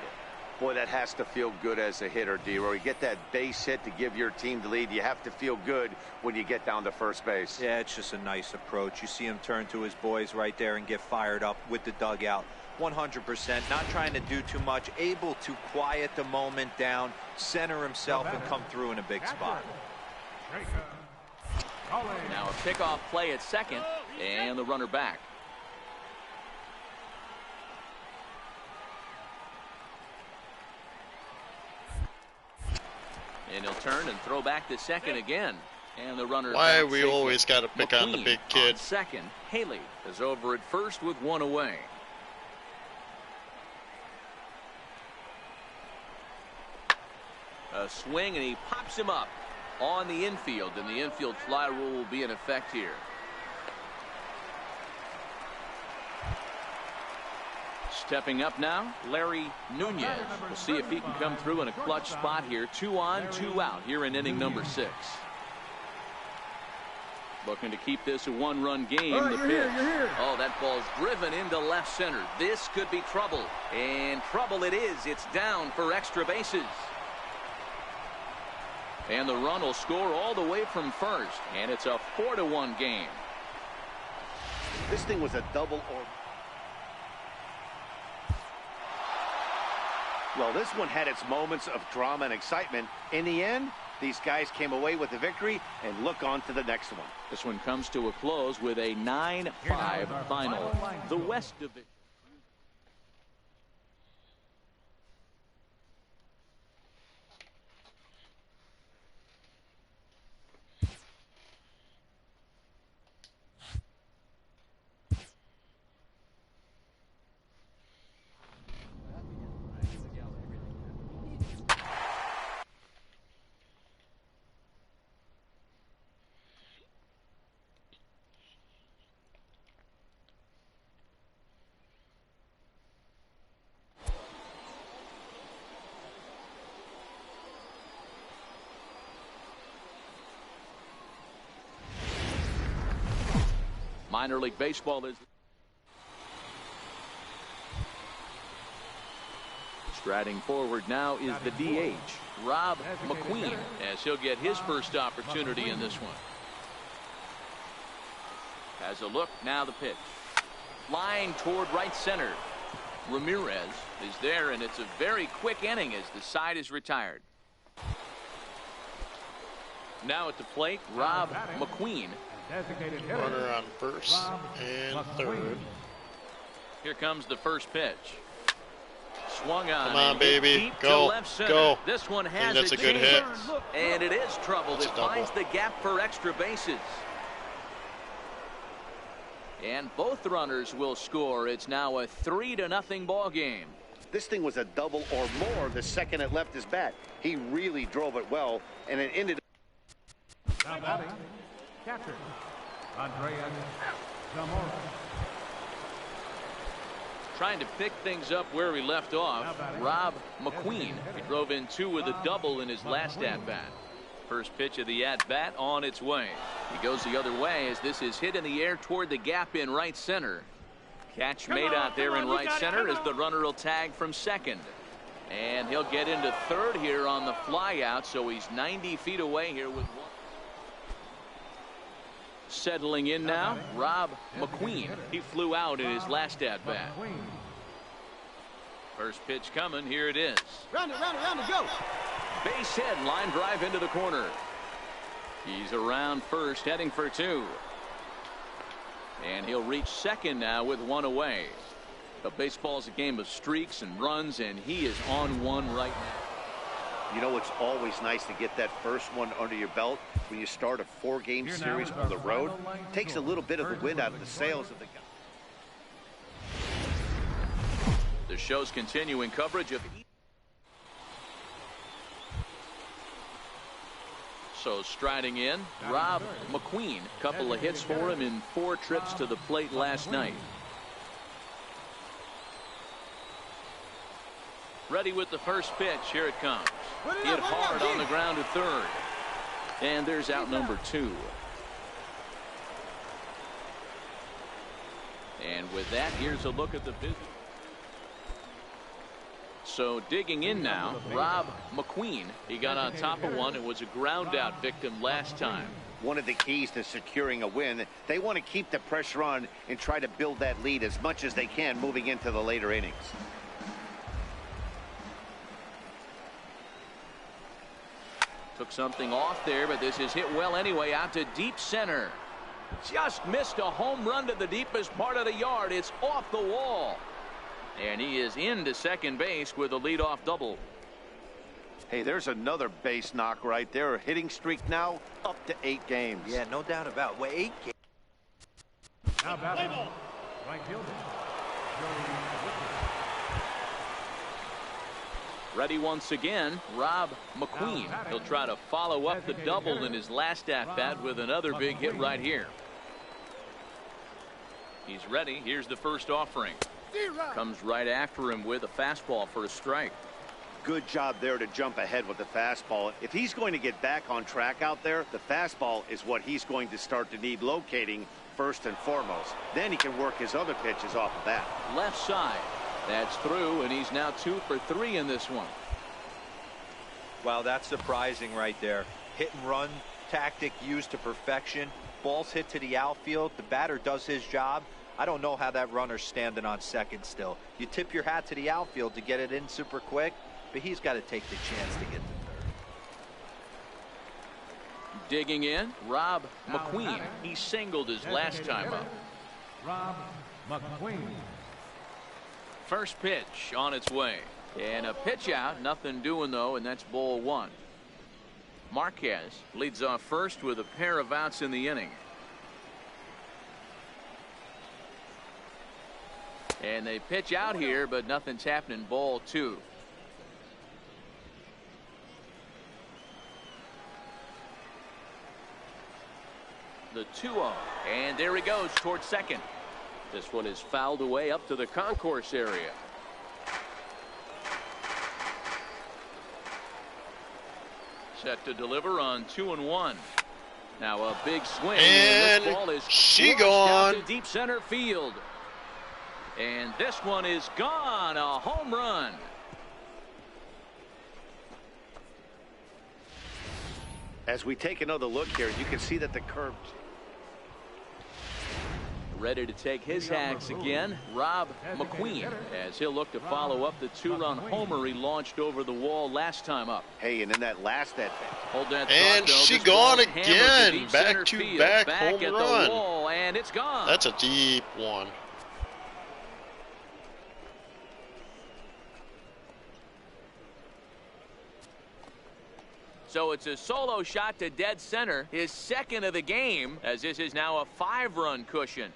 S3: Boy, that has to feel good as a hitter, D-Roy. You get that base hit to give your team the lead. You have to feel good when you get down to first base.
S4: Yeah, it's just a nice approach. You see him turn to his boys right there and get fired up with the dugout. 100%, not trying to do too much, able to quiet the moment down, center himself, and come through in a big spot.
S2: Now a pickoff play at second, and the runner back. And he'll turn and throw back to second again. And the runner.
S1: Why we always got to pick on the big kid?
S2: On second, Haley is over at first with 1 away. A swing, and he pops him up on the infield, and the infield fly rule will be in effect here. Stepping up now, Larry Nunez. We'll see if he can come through in a clutch spot here. 2 on, 2 out here in inning number 6. Looking to keep this a 1-run game.
S7: All right,
S2: the
S7: you're
S2: pitch.
S7: here.
S2: Oh, that ball's driven into left center. This could be trouble. And trouble it is. It's down for extra bases. And the run will score all the way from first. And it's a 4-1 game.
S3: This thing was a double or... Well, this one had its moments of drama and excitement. In the end, these guys came away with the victory and look on to the next one.
S2: This one comes to a close with a 9-5 final. The West Division. Minor League Baseball is striding forward now is the DH, Rob McGee, as he'll get his first opportunity in this one. Has a look, now the pitch. Flying toward right center. Ramirez is there, and it's a very quick inning as the side is retired. Now at the plate, Rob McGee.
S1: Runner on first and third.
S2: Here comes the first pitch. Swung on.
S1: Come on, baby.
S2: Deep
S1: Go.
S2: to left center.
S1: Go.
S2: This one has
S1: that's a good hit.
S2: And it is trouble.
S1: That's
S2: It
S1: a double.
S2: finds the gap for extra bases. And both runners will score. It's now a 3-0 ball game.
S3: This thing was a double or more the second it left his bat. He really drove it well, and it ended.
S5: Now batting, catcher, Andreas Zamora.
S2: Trying to pick things up where he left off, Rob McGee. He drove in 2 with a double in his last at-bat. First pitch of the at-bat on its way. He goes the other way as this is hit in the air toward the gap in right center. Catch made out there in right center as the runner will tag from second. And he'll get into third here on the fly out, so he's 90 feet away here with one. Settling in now, Rob McGee. He flew out in his last at-bat. First pitch coming. Here it is.
S7: Round it, go.
S2: Base hit, line drive into the corner. He's around first, heading for 2. And he'll reach second now with 1 away. But baseball's a game of streaks and runs, and he is on one right now.
S3: You know, it's always nice to get that first one under your belt when you start a 4-game series on the road. Takes a little bit of the wind out of the sails of the guy.
S2: The show's continuing coverage of. So striding in, Rob McGee. Couple of hits for him in 4 trips to the plate last night. Ready with the first pitch. Here it comes. Hit hard on the ground to third. And there's out number 2. And with that, here's a look at the business. So digging in now, Rob McGee. He got on top of one and was a ground out victim last time.
S3: One of the keys to securing a win, they want to keep the pressure on and try to build that lead as much as they can moving into the later innings.
S2: Took something off there, but this is hit well anyway out to deep center. Just missed a home run to the deepest part of the yard. It's off the wall. And he is into second base with a leadoff double.
S3: Hey, there's another base knock right there. A hitting streak now up to 8 games.
S4: Yeah, no doubt about it. Well, 8 games.
S5: Now batting, right fielder,
S2: Ready once again, Rob McGee. He'll try to follow up the double in his last at-bat with another big hit right here. He's ready. Here's the first offering. Comes right after him with a fastball for a strike.
S3: Good job there to jump ahead with the fastball. If he's going to get back on track out there, the fastball is what he's going to start to need locating first and foremost. Then he can work his other pitches off of that.
S2: Left side. That's through, and he's now 2 for 3 in this one.
S4: Wow, that's surprising right there. Hit and run tactic used to perfection. Ball's hit to the outfield. The batter does his job. I don't know how that runner's standing on second still. You tip your hat to the outfield to get it in super quick, but he's got to take the chance to get to third.
S2: Digging in, Rob McGee. He singled his last time up.
S5: Rob McGee.
S2: First pitch on its way. And a pitch out. Nothing doing, though, and that's ball 1. Marquez leads off first with a pair of outs in the inning. And they pitch out here, but nothing's happening. Ball 2. The 2-0. And there he goes towards second. This one is fouled away up to the concourse area. Set to deliver on 2-1. Now a big swing.
S1: And
S2: this ball is
S1: she
S2: crushed out
S1: gone.
S2: to deep center field. And this one is gone. A home run.
S3: As we take another look here, you can see that the curve.
S2: Ready to take his hacks again, Rob McGee, as he'll look to follow up the 2-run homer he launched over the wall last time up.
S3: Hey, and in that last at-bat.
S2: Hold that
S1: and
S2: thought,
S1: she
S2: this
S1: gone
S2: ball's hammered to
S1: again.
S2: deep center field.
S1: Back-to-back
S2: Back
S1: home
S2: at
S1: run.
S2: the wall, and it's gone.
S1: That's a deep one.
S2: So it's a solo shot to dead center, his second of the game, as this is now a 5-run cushion.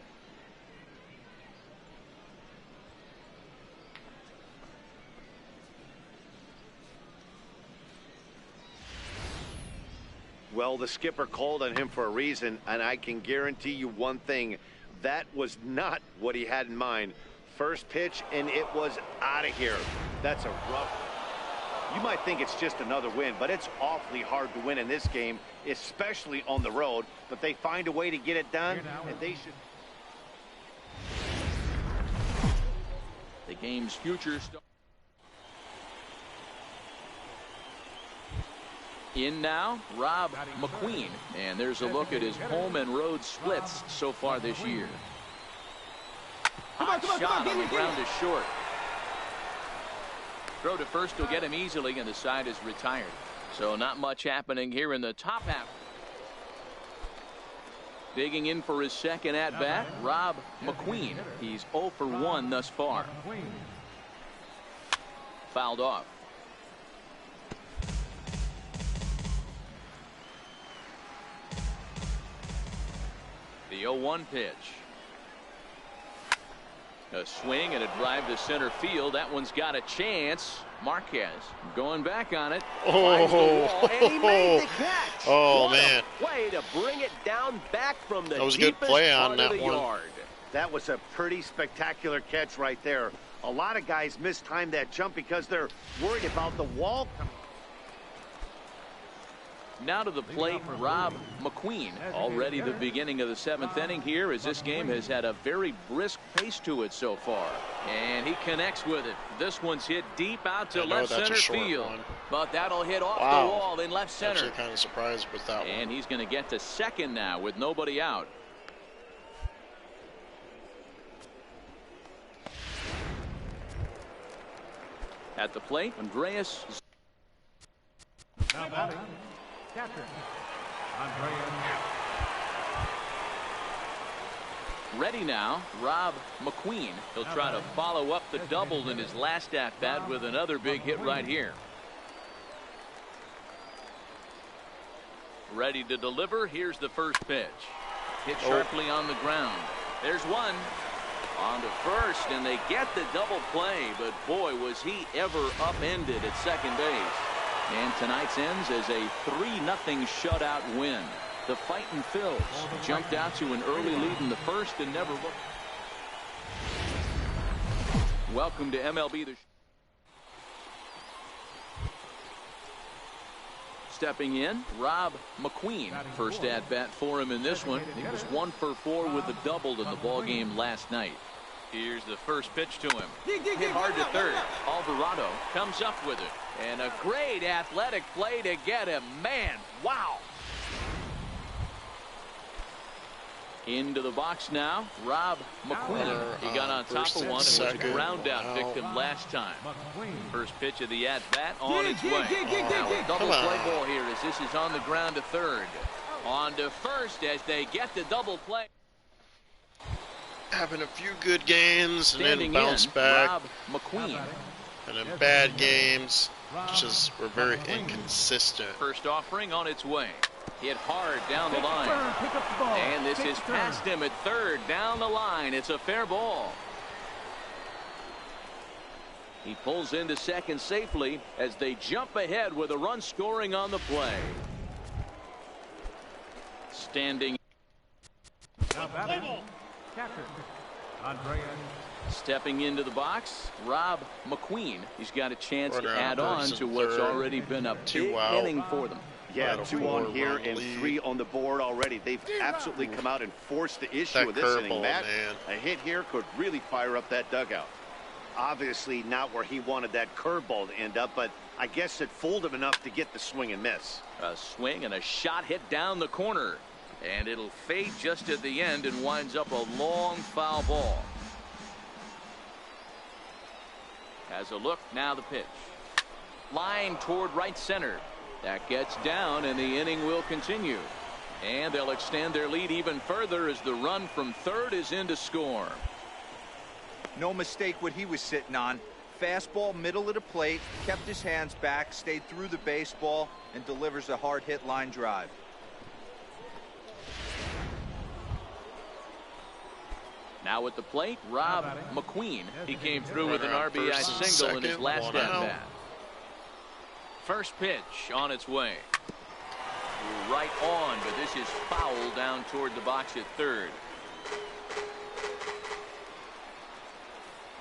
S3: Well, the skipper called on him for a reason, and I can guarantee you one thing. That was not what he had in mind. First pitch, and it was out of here. That's a rough. You might think it's just another win, but it's awfully hard to win in this game, especially on the road. But they find a way to get it done, and they should.
S2: The game's future star. In now, Rob McGee, and there's a look at his home and road splits so far this year. Hot shot on the ground is short. Throw to first will get him easily, and the side is retired. So not much happening here in the top half. Digging in for his second at-bat, Rob McGee. He's 0 for 1 thus far. Fouled off. The 0-1 pitch. A swing and a drive to center field. That one's got a chance. Marquez going back on it.
S1: Oh,
S8: Wall, and he made the catch.
S1: Oh,
S8: what
S1: man.
S8: A play to bring it down back from the
S1: That was a good
S8: deepest
S1: play on
S8: part
S1: that
S8: of the
S1: one.
S8: yard.
S3: That was a pretty spectacular catch right there. A lot of guys mistime that jump because they're worried about the wall coming.
S2: Now to the plate, Rob McGee. Already the beginning of the 7th inning here, as this game has had a very brisk pace to it so far. And he connects with it. This one's hit deep out to left center field. But that'll hit off the wall in left center.
S1: Actually kind of surprised with that one.
S2: And he's going to get to second now with nobody out. At the plate, Andreas.
S5: Now batting, catcher, Andreas.
S2: Ready now, Rob McGee. He'll try to follow up the double in his last at-bat with another big hit right here. Ready to deliver. Here's the first pitch. Hit sharply on the ground. There's one. On to first, and they get the double play, but boy, was he ever upended at second base. And tonight's ends as a 3-0 shutout win. The Fightin' Phils jumped out to an early lead in the first and never looked. Welcome to MLB. Stepping in, Rob McGee. First at bat for him in this one. He was 1 for 4 with a double in the ballgame last night. Here's the first pitch to him. Hit hard to third. Alvarado comes up with it. And a great athletic play to get him. Man, wow. Into the box now, Rob McGee. He got on top of one and was a ground out victim last time. First pitch of the at-bat on its way. Now a double play ball here as this is on the ground to third. On to first as they get the double play.
S1: Having a few good games and
S2: Standing
S1: then bounce
S2: in,
S1: back.
S2: Rob McGee.
S1: And then bad games, just were very inconsistent.
S2: First offering on its way. Hit hard down the line. And this is past him at third down the line. It's a fair ball. He pulls into second safely as they jump ahead with a run scoring on the play. Standing. Stepping into the box, Rob McGee. He's got a chance to add on to what's already been a big inning for them.
S3: Yeah, 2 on here and 3 on the board already. They've absolutely come out and forced the issue of this inning, Matt. A hit here could really fire up that dugout. Obviously not where he wanted that curveball to end up, but I guess it fooled him enough to get the swing and miss.
S2: A swing and a shot hit down the corner. And it'll fade just at the end and winds up a long foul ball. Has a look, now the pitch. Line toward right center. That gets down and the inning will continue. And they'll extend their lead even further as the run from third is in to score.
S4: No mistake what he was sitting on. Fastball middle of the plate, kept his hands back, stayed through the baseball, and delivers a hard hit line drive.
S2: Now at the plate, Rob McGee. He came through with an RBI single in his last at-bat. First pitch on its way. Right on, but this is foul down toward the box at third.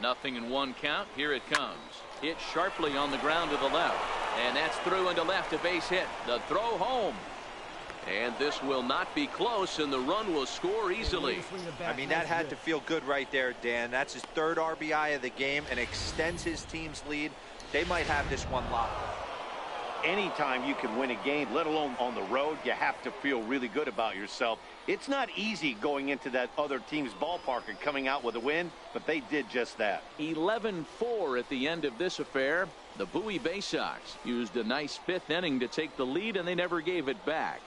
S2: 0-1 count. Here it comes. Hit sharply on the ground to the left. And that's through into left, a base hit. The throw home. And this will not be close, and the run will score easily.
S4: I mean, that had to feel good right there, Dan. That's his third RBI of the game and extends his team's lead. They might have this one locked up.
S3: Anytime you can win a game, let alone on the road, you have to feel really good about yourself. It's not easy going into that other team's ballpark and coming out with a win, but they did just that.
S2: 11-4 at the end of this affair. The Bowie Bay Sox used a nice fifth inning to take the lead, and they never gave it back.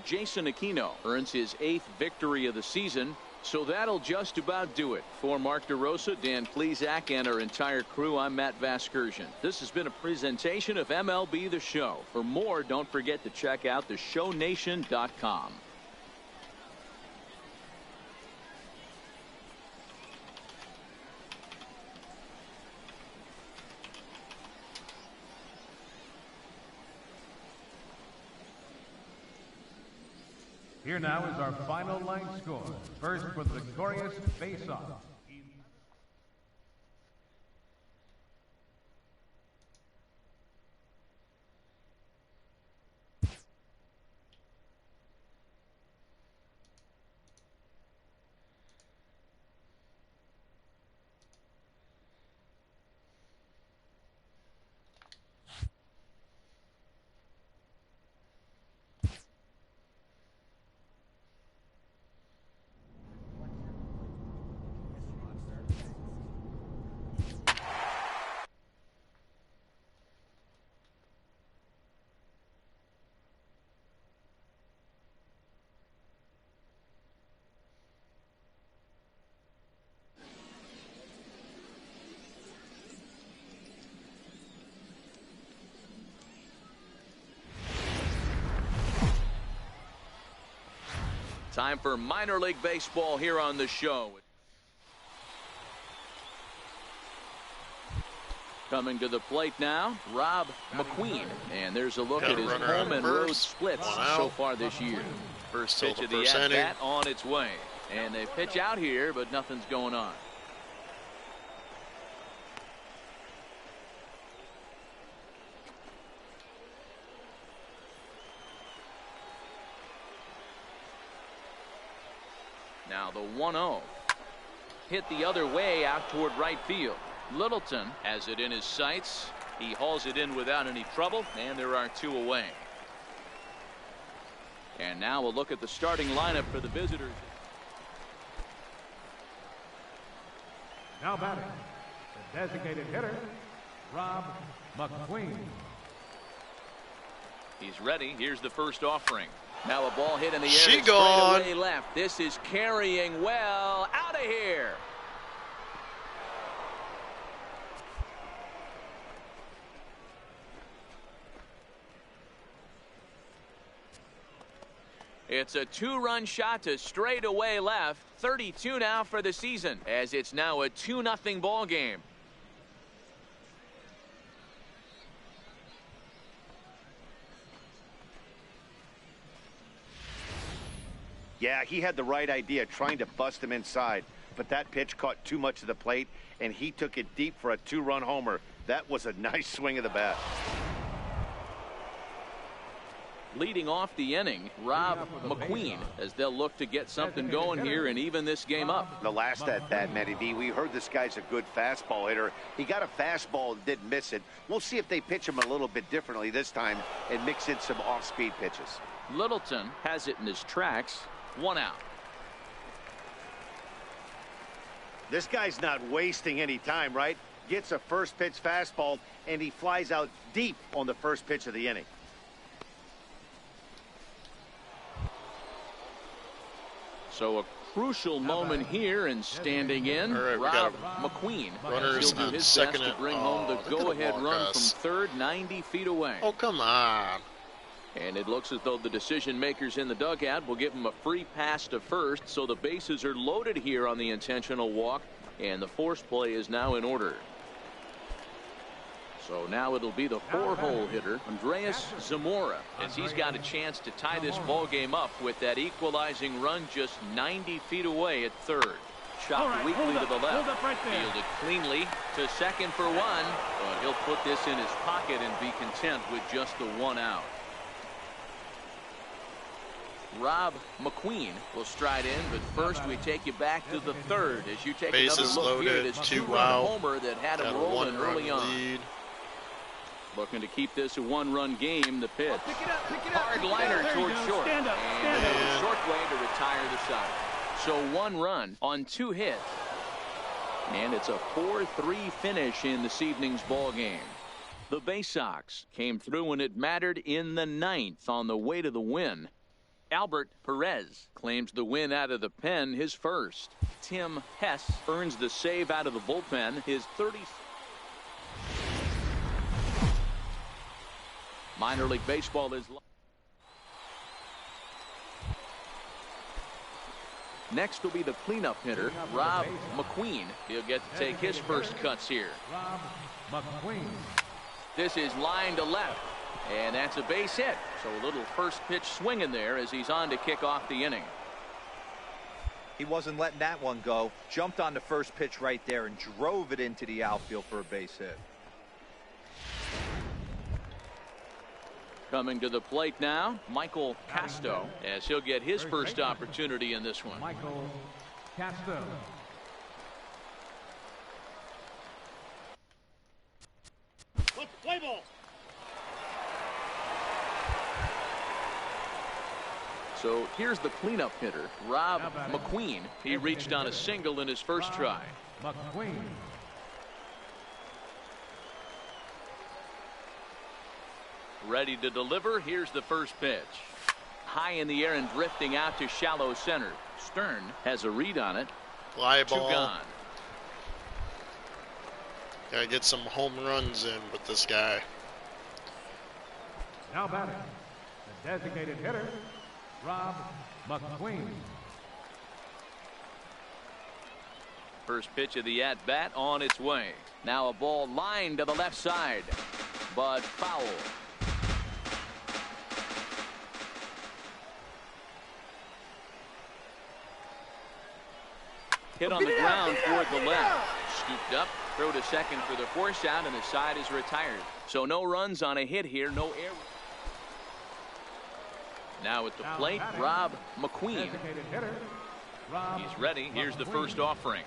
S2: Jason Aquino earns his 8th victory of the season. So that'll just about do it. For Mark DeRosa, Dan Plesac, and our entire crew, I'm Matt Vasgersian. This has been a presentation of MLB The Show. For more, don't forget to check out theshownation.com.
S5: Here now is our final line score. First for the victorious face-off.
S2: Time for minor league baseball here on the show. Coming to the plate now, Rob McQueen. And there's a look at his home and road splits so far this year. First pitch of the at-bat on its way. And they pitch out here, but nothing's going on. Now the 1-0. Hit the other way out toward right field. Littleton has it in his sights. He hauls it in without any trouble, and there are 2 away. And now we'll look at the starting lineup for the visitors.
S5: Now batting, the designated hitter, Rob McQueen.
S2: He's ready. Here's the first offering. Now a ball hit in the air.
S1: She gone.
S2: Straight away left. This is carrying well. Out of here. It's a 2-run shot to straightaway left. 32 now for the season, as it's now a 2-0 ball game.
S3: Yeah, he had the right idea, trying to bust him inside. But that pitch caught too much of the plate, and he took it deep for a 2-run homer. That was a nice swing of the bat.
S2: Leading off the inning, Rob McQueen, as they'll look to get something going here and even this game up.
S3: The last at-bat, Matty D, we heard this guy's a good fastball hitter. He got a fastball and didn't miss it. We'll see if they pitch him a little bit differently this time and mix in some off-speed pitches.
S2: Littleton has it in his tracks. 1 out.
S3: This guy's not wasting any time, right? Gets a first pitch fastball, and he flies out deep on the first pitch of the inning.
S2: So a crucial moment here, and standing in,
S1: right,
S2: Rob McQueen.
S1: Runners
S2: He'll do
S1: on
S2: his
S1: second
S2: best to bring home the go-ahead run from third, 90 feet away.
S1: Oh, come on.
S2: And it looks as though the decision makers in the dugout will give him a free pass to first, so the bases are loaded here on the intentional walk, and the force play is now in order. So now it'll be the 4-hole hitter, Andreas Zamora, as he's got a chance to tie this ball game up with that equalizing run just 90 feet away at third. Chopped weakly to the left. Fielded cleanly to second for one. But he'll put this in his pocket and be content with just the 1 out. Rob McQueen will stride in, but first we take you back to the third as you take
S1: Bases
S2: another look
S1: loaded,
S2: here at this
S1: 2
S2: 2-run
S1: out.
S2: homer that had him rolling early on.
S1: Lead.
S2: Looking to keep this a 1-run game. The pitch.
S7: Pick it up.
S2: Hard liner towards short.
S7: Stand up.
S2: And a short way to retire the side. So 1 run on 2 hits. And it's a 4-3 finish in this evening's ball game. The Bay Sox came through when it mattered in the 9th on the way to the win. Albert Perez claims the win out of the pen, his first. Tim Hess earns the save out of the bullpen, his 30th. Minor League Baseball is. Next will be the cleanup hitter, Rob McQueen. He'll get to take his first cuts here.
S5: Rob McQueen.
S2: This is line to left, and that's a base hit. So a little first pitch swing in there as he's on to kick off the inning.
S4: He wasn't letting that one go. Jumped on the first pitch right there and drove it into the outfield for a base hit.
S2: Coming to the plate now, Michael Casto, as he'll get his first opportunity in this one.
S5: Michael Casto.
S7: Play ball.
S2: So here's the cleanup hitter, Rob McQueen. He reached on a single in his first try.
S5: McQueen.
S2: Ready to deliver. Here's the first pitch. High in the air and drifting out to shallow center. Stern has a read on it.
S1: Fly
S2: 2
S1: ball.
S2: gone.
S1: Gotta get some home runs in with this guy.
S5: Now batting, the designated hitter, Rob McQueen.
S2: First pitch of the at-bat on its way. Now a ball lined to the left side, but foul. Hit on the ground toward the left. Scooped up, throw to second for the force out, and the side is retired. So no runs on a hit here, no error. Now at the plate, Rob McQueen. He's ready. Here's the first offering.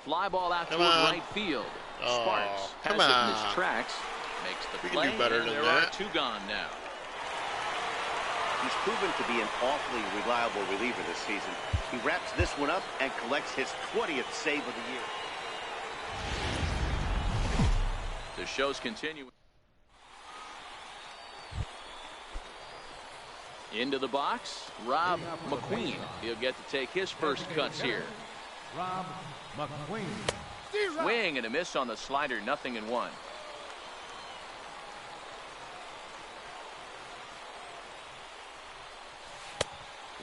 S2: Fly ball out toward right field. Sparks has it in his tracks. Makes the play.
S1: We can do better than
S2: there
S1: that.
S2: are 2 gone now.
S3: He's proven to be an awfully reliable reliever this season. He wraps this one up and collects his 20th save of the year.
S2: The show's continuing. Into the box, Rob McQueen. He'll get to take his first cuts here.
S5: Rob McQueen.
S2: Swing and a miss on the slider, 0-1.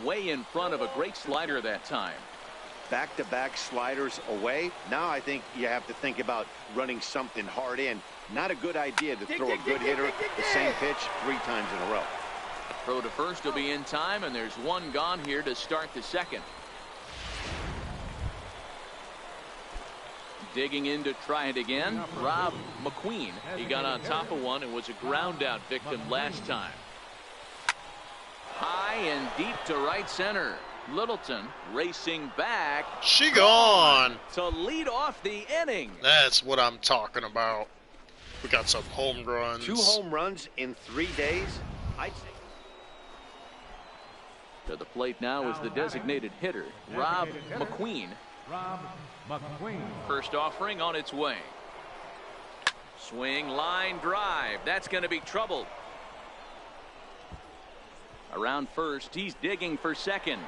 S2: Way in front of a great slider that time.
S3: Back-to-back sliders away. Now I think you have to think about running something hard in. Not a good idea to throw a good hitter the same pitch 3 times in a row.
S2: Throw to first will be in time, and there's 1 gone here to start the second. Digging in to try it again, Rob McQueen. He got on top of one and was a ground out victim last time. High and deep to right center. Littleton racing back.
S1: She gone.
S2: To lead off the inning.
S1: That's what I'm talking about. We got some home runs.
S3: 2 home runs in 3 days. I'd say.
S2: To the plate now is the designated hitter, Rob McQueen.
S5: Rob McQueen.
S2: First offering on its way. Swing, line drive. That's going to be trouble. Around first, he's digging for second.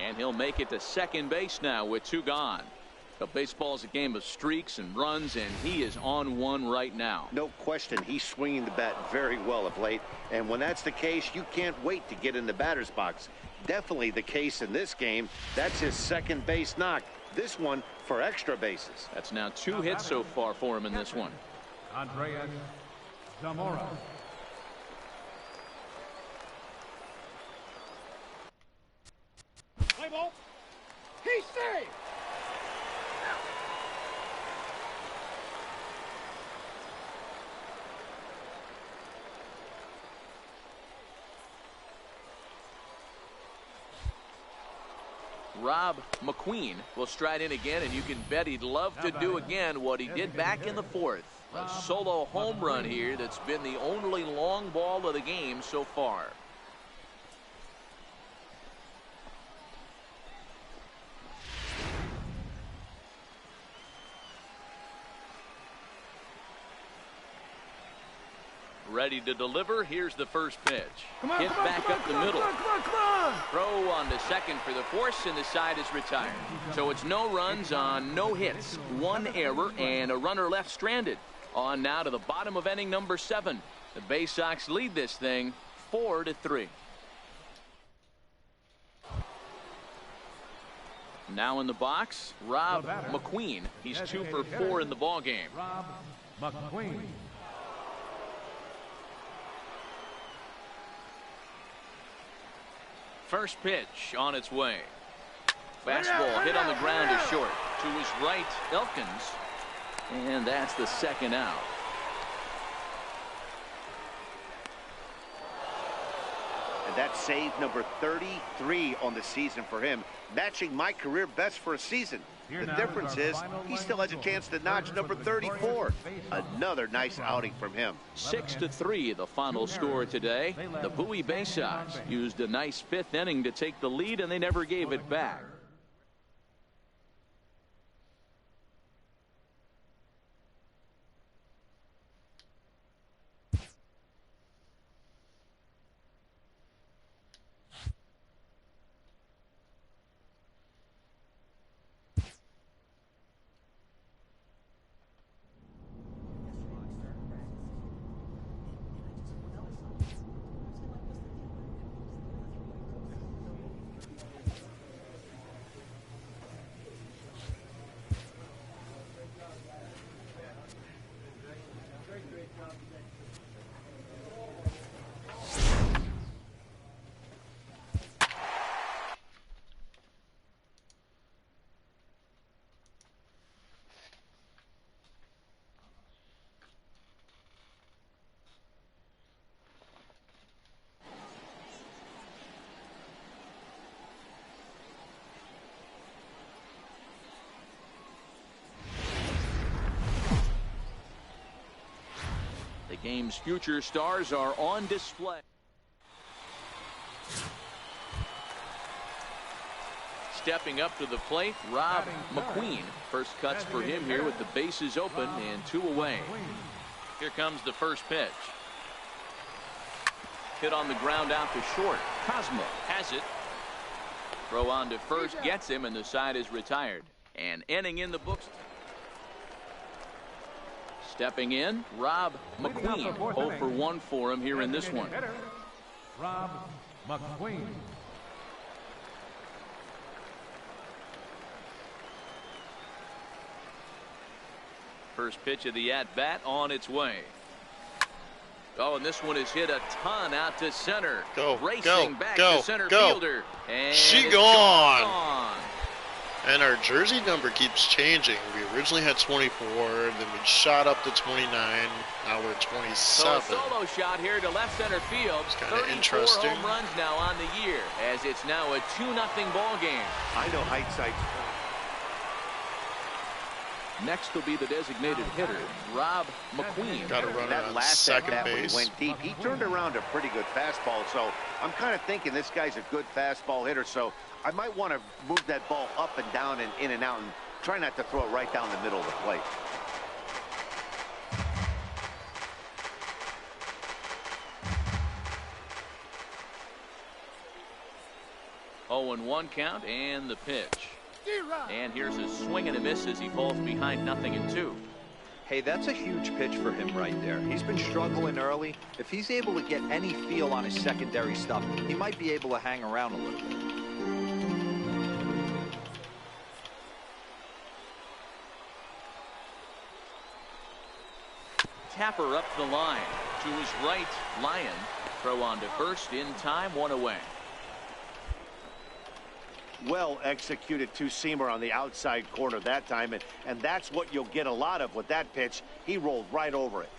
S2: And he'll make it to second base now with 2 gone. But baseball's a game of streaks and runs, and he is on one right now.
S3: No question, he's swinging the bat very well of late. And when that's the case, you can't wait to get in the batter's box. Definitely the case in this game. That's his second base knock. this one for extra bases.
S2: That's now 2 hits so far for him in this one.
S5: Andreas Zamora.
S7: Play ball. He's safe.
S2: Rob McQueen will stride in again, and you can bet he'd love to do again what he did back in the 4th. A solo home run here that's been the only long ball of the game so far. Ready to deliver. Here's the first pitch. Hit back up the middle. Throw on to second for the force, and the side is retired. So it's no runs on no hits. 1 error and a runner left stranded. On now to the bottom of inning number 7. The Bay Sox lead this thing 4-3. Now in the box, Rob McQueen. He's 2 for 4 in the ball game.
S5: Rob McQueen.
S2: First pitch on its way. Fastball hit on the ground is short. To his right, Elkins. And that's the second out.
S3: And that's save number 33 on the season for him, matching my career best for a season. The difference is he still has a chance to notch number 34. Another nice outing from him.
S2: 6-3 the final score today. The Bowie Bay Sox used a nice 5th inning to take the lead, and they never gave it back. The game's future stars are on display. Stepping up to the plate, Rob McQueen. First cuts for him here with the bases open and 2 away. Here comes the first pitch. Hit on the ground out to short. Cosmo has it. Throw on to first gets him, and the side is retired. An inning in the books. Stepping in, Rob McQueen. 0 for 1 for him here in this one.
S5: Rob McQueen.
S2: First pitch of the at-bat on its way. Oh, and this one is hit a ton out to center. Racing back to center fielder. And
S1: she gone. And our jersey number keeps changing. We originally had 24, then we shot up to 29. Now we're 27.
S2: So a solo shot here to left center field.
S1: It's kind of
S2: 34
S1: interesting.
S2: home runs now on the year, as it's now a 2-0 ball game.
S3: I know hindsight's.
S2: Next will be the designated hitter, Rob McQueen.
S1: Got to run
S3: That
S1: on
S3: last
S1: second
S3: at bat when
S1: base.
S3: he went deep, he turned around a pretty good fastball. So I'm kind of thinking this guy's a good fastball hitter. So I might want to move that ball up and down and in and out, and try not to throw it right down the middle of the plate.
S2: Oh, and 1 count, and the pitch. And here's a swing and a miss as he falls behind 0-2.
S4: Hey, that's a huge pitch for him right there. He's been struggling early. If he's able to get any feel on his secondary stuff, he might be able to hang around a little bit.
S2: Tapper up the line. To his right, Lyon. Throw on to first in time, one away.
S3: Well executed two-seamer on the outside corner that time, and that's what you'll get a lot of with that pitch. He rolled right over it.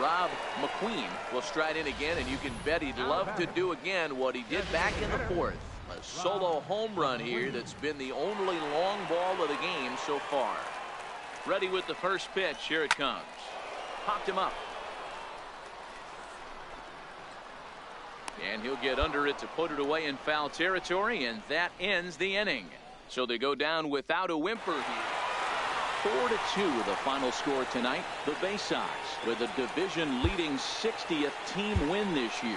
S2: Rob McQueen will stride in again, and you can bet he'd love to do again what he did back in the fourth. A solo home run here that's been the only long ball of the game so far. Ready with the first pitch. Here it comes. Popped him up. And he'll get under it to put it away in foul territory, and that ends the inning. So they go down without a whimper here. 4-2 the final score tonight. The Bay Sox with a division-leading 60th team win this year.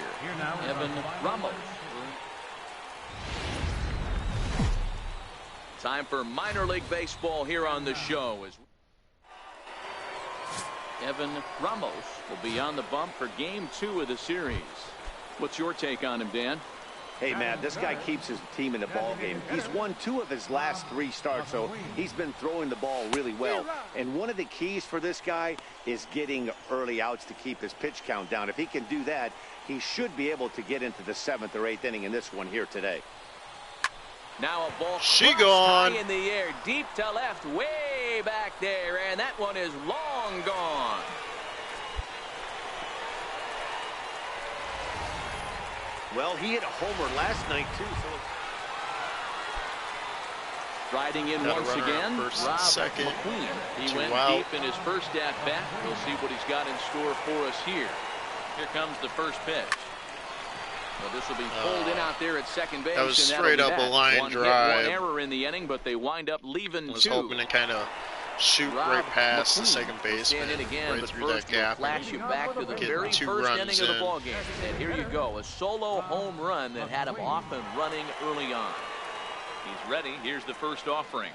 S2: Evan Ramos. Time for minor league baseball here on the show. As Evan Ramos will be on the bump for game 2 of the series. What's your take on him, Dan?
S3: Hey, man, this guy keeps his team in the ball game. He's won 2 of his last 3 starts, so he's been throwing the ball really well. And one of the keys for this guy is getting early outs to keep his pitch count down. If he can do that, he should be able to get into the 7th or 8th inning in this one here today.
S2: Now a ball
S1: gone
S2: high in the air, deep to left, way back there, and that one is long gone.
S3: Well, he hit a homer last night, too. So
S2: Riding in once again, Rob McQueen. He went deep in his first at-bat. We'll see what he's got in store for us here. Here comes the first pitch. Well, this will be pulled in out there at second base.
S1: That was straight up a line drive.
S2: One error in the inning, but they wind up leaving 2.
S1: I was hoping to kind of shoot right past the second baseman, right through that gap,
S2: flash you back to the very first inning of the ball game. And here you go, a solo home run that had him off and running early on. He's ready. Here's the first offering.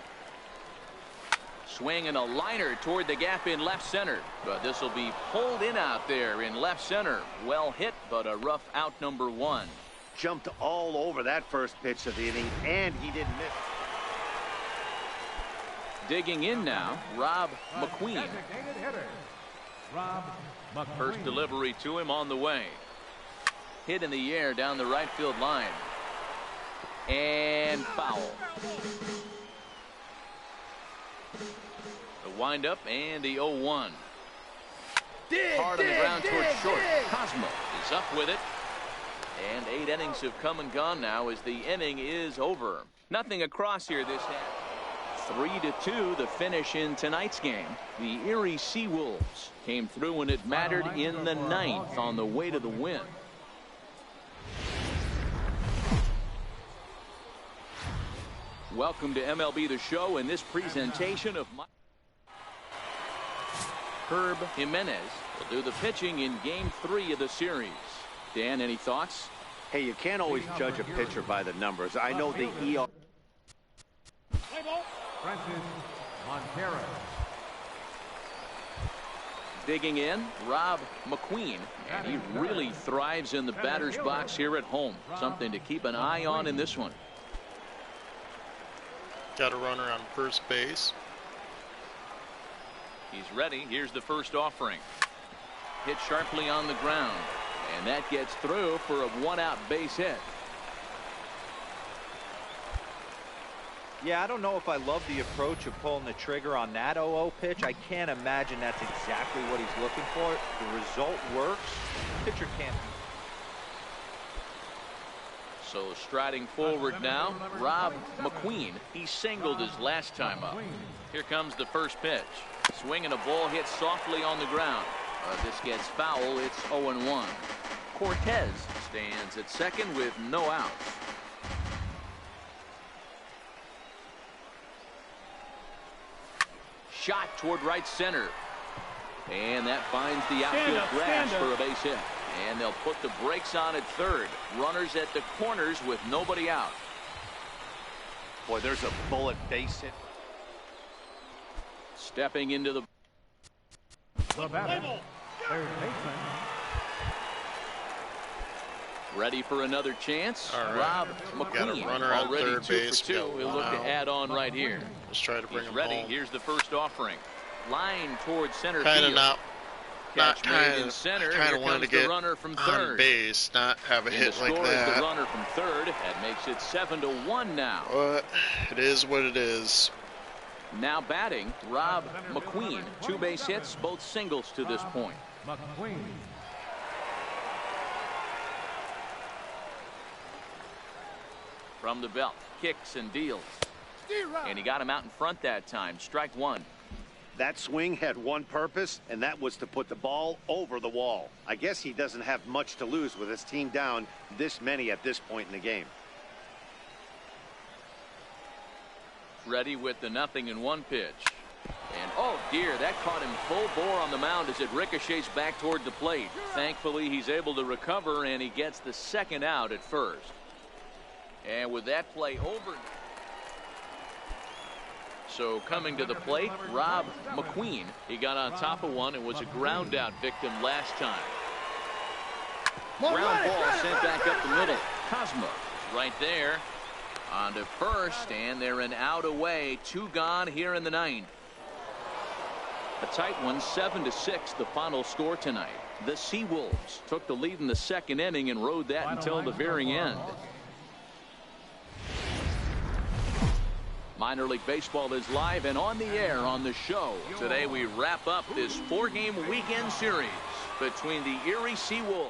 S2: Swing and a liner toward the gap in left center, but this will be pulled in out there in left center. Well hit, but a rough out, number 1.
S3: Jumped all over that first pitch of the inning, and he didn't miss.
S2: Digging in now, Rob McQueen. First delivery to him on the way. Hit in the air down the right field line. And foul. The windup and the 0-1. Hard on the ground towards short. Cosmo is up with it. And 8 innings have come and gone now as the inning is over. Nothing across here this half. 3-2 the finish in tonight's game. The Erie Seawolves came through when it mattered in the 9th on the way to the win. Welcome to MLB The Show and this presentation of Herb Jimenez will do the pitching in game 3 of the series. Dan, any thoughts?
S3: Hey, you can't always judge a pitcher by the numbers. I know the ER.
S5: Francis Montero.
S2: Digging in, Rob McQueen, and he really thrives in the batter's box here at home. Something to keep an eye on in this one.
S1: Got a runner on first base.
S2: He's ready. Here's the first offering. Hit sharply on the ground, and that gets through for a 1-out base hit.
S4: Yeah, I don't know if I love the approach of pulling the trigger on that 0-0 pitch. I can't imagine that's exactly what he's looking for. The result works. Pitcher can't.
S2: So striding forward now, Rob McQueen. He singled his last time up. Here comes the first pitch. Swing and a ball hit softly on the ground. This gets foul. It's 0-1. Cortez stands at second with no outs. Shot toward right center. And that finds the outfield grass for a base hit. And they'll put the brakes on at third. Runners at the corners with nobody out.
S3: Boy, there's a bullet base hit.
S2: Stepping into the
S5: batter, third baseman.
S2: Ready for another chance.
S1: All right.
S2: Rob
S1: Got
S2: McQueen
S1: a runner on
S2: already
S1: third
S2: 2
S1: base.
S2: for 2. He'll look to add on right here.
S1: Let's try to bring him
S2: ready.
S1: home.
S2: Here's the first offering. Line towards center
S1: Kind of
S2: field.
S1: not
S2: Catch made
S1: kind
S2: in
S1: of
S2: center.
S1: kind
S2: Here
S1: of wanted to
S2: comes
S1: get
S2: the runner from
S1: on
S2: third.
S1: base, not have a
S2: And
S1: hit
S2: the
S1: like
S2: score is the
S1: that.
S2: runner from third. That makes it 7-1 now.
S1: But it is what it is.
S2: Now batting, Rob McQueen. 2 base hits, both singles to this point.
S5: McQueen.
S2: From the belt, kicks and deals. And he got him out in front that time. Strike one.
S3: That swing had one purpose, and that was to put the ball over the wall. I guess he doesn't have much to lose with his team down this many at this point in the game.
S2: Ready with the 0-1 pitch. And oh dear, that caught him full bore on the mound as it ricochets back toward the plate. Thankfully, he's able to recover, and he gets the second out at first. And with that play over. So coming to the plate, Rob McQueen. He got on top of one and was a ground out victim last time. Ground ball sent back up the middle. Cosmo right there on to first, and they're an out away. 2 gone here in the 9th. A tight one, 7-6, the final score tonight. The Seawolves took the lead in the 2nd inning and rode that until the very end. Minor League Baseball is live and on the air on the show. Today we wrap up this 4-game weekend series between the Erie Seawolves.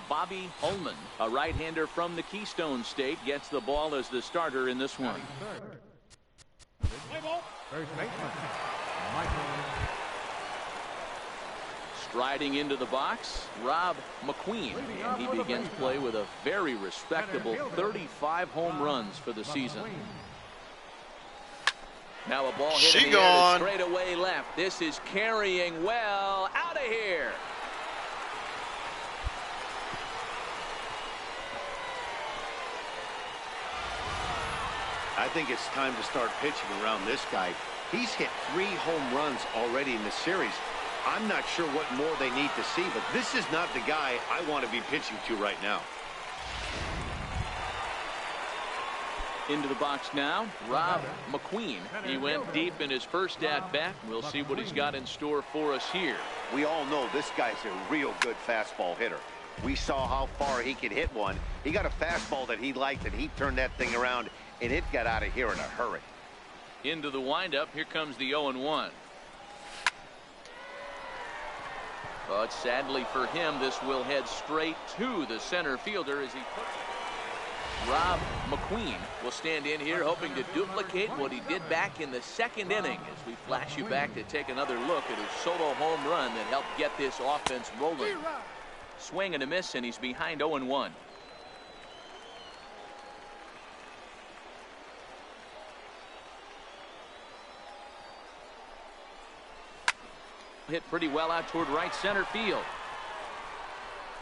S2: Bobby Ullman, a right-hander from the Keystone State, gets the ball as the starter in this one.
S5: First baseman, Michael.
S2: Striding into the box, Rob McQueen, and he begins play with a very respectable 35 home runs for the season. Now a ball hit in the air straight away left. This is carrying well. Out of here.
S3: I think it's time to start pitching around this guy. He's hit 3 home runs already in this series. I'm not sure what more they need to see, but this is not the guy I want to be pitching to right now.
S2: Into the box now, Rob McQueen. He went deep in his first at-bat. We'll see what he's got in store for us here.
S3: We all know this guy's a real good fastball hitter. We saw how far he could hit one. He got a fastball that he liked, and he turned that thing around, and it got out of here in a hurry.
S2: Into the windup. Here comes the 0-1. But sadly for him, this will head straight to the center fielder as he puts it. Rob McQueen will stand in here hoping to duplicate what he did back in the 2nd inning as we flash you back to take another look at his solo home run that helped get this offense rolling. Swing and a miss, and he's behind 0-1. Hit pretty well out toward right center field.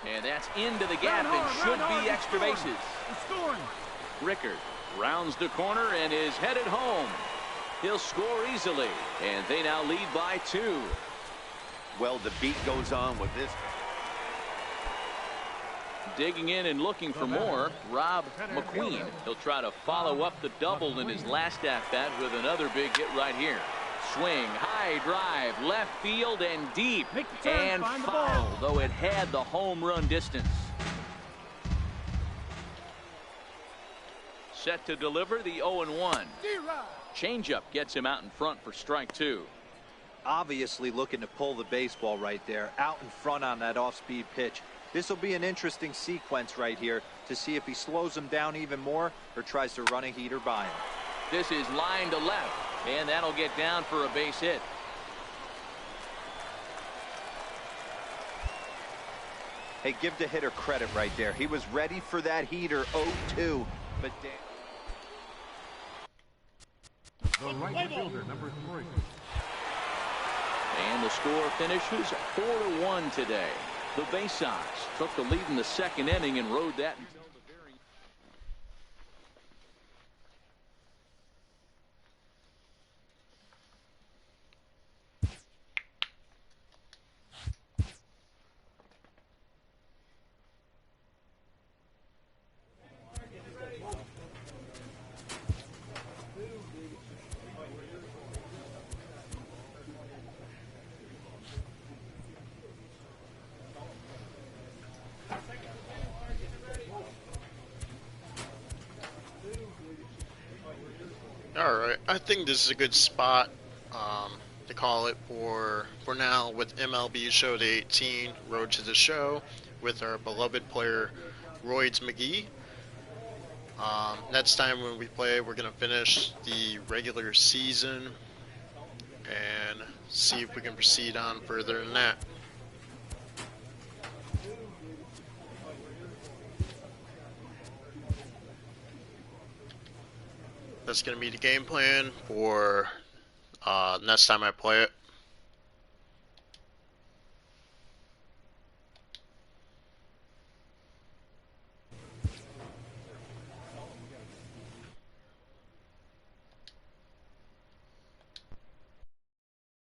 S2: And that's into the gap and should be extra bases. Rickard rounds the corner and is headed home. He'll score easily, and they now lead by 2.
S3: Well, the beat goes on with this.
S2: Digging in and looking for more, Rob McQueen. He'll try to follow up the double in his last at-bat with another big hit right here. Swing, high drive, left field and deep, and foul, though it had the home run distance. Set to deliver the 0-1. Changeup gets him out in front for strike 2.
S4: Obviously looking to pull the baseball right there, out in front on that off-speed pitch. This will be an interesting sequence right here to see if he slows him down even more or tries to run a heater by him.
S2: This is line to left, and that'll get down for a base hit.
S4: Hey, give the hitter credit right there. He was ready for that heater 0-2, but
S5: The right fielder, number 3.
S2: And the score finishes 4-1 today. The Bay Sox took the lead in the 2nd inning and rode that until the very end.
S1: Alright, I think this is a good spot to call it for now with MLB Show Day 18, Road to the Show, with our beloved player Roids McGee. Next time when we play, we're going to finish the regular season and see if we can proceed on further than that. That's going to be the game plan for next time I play it.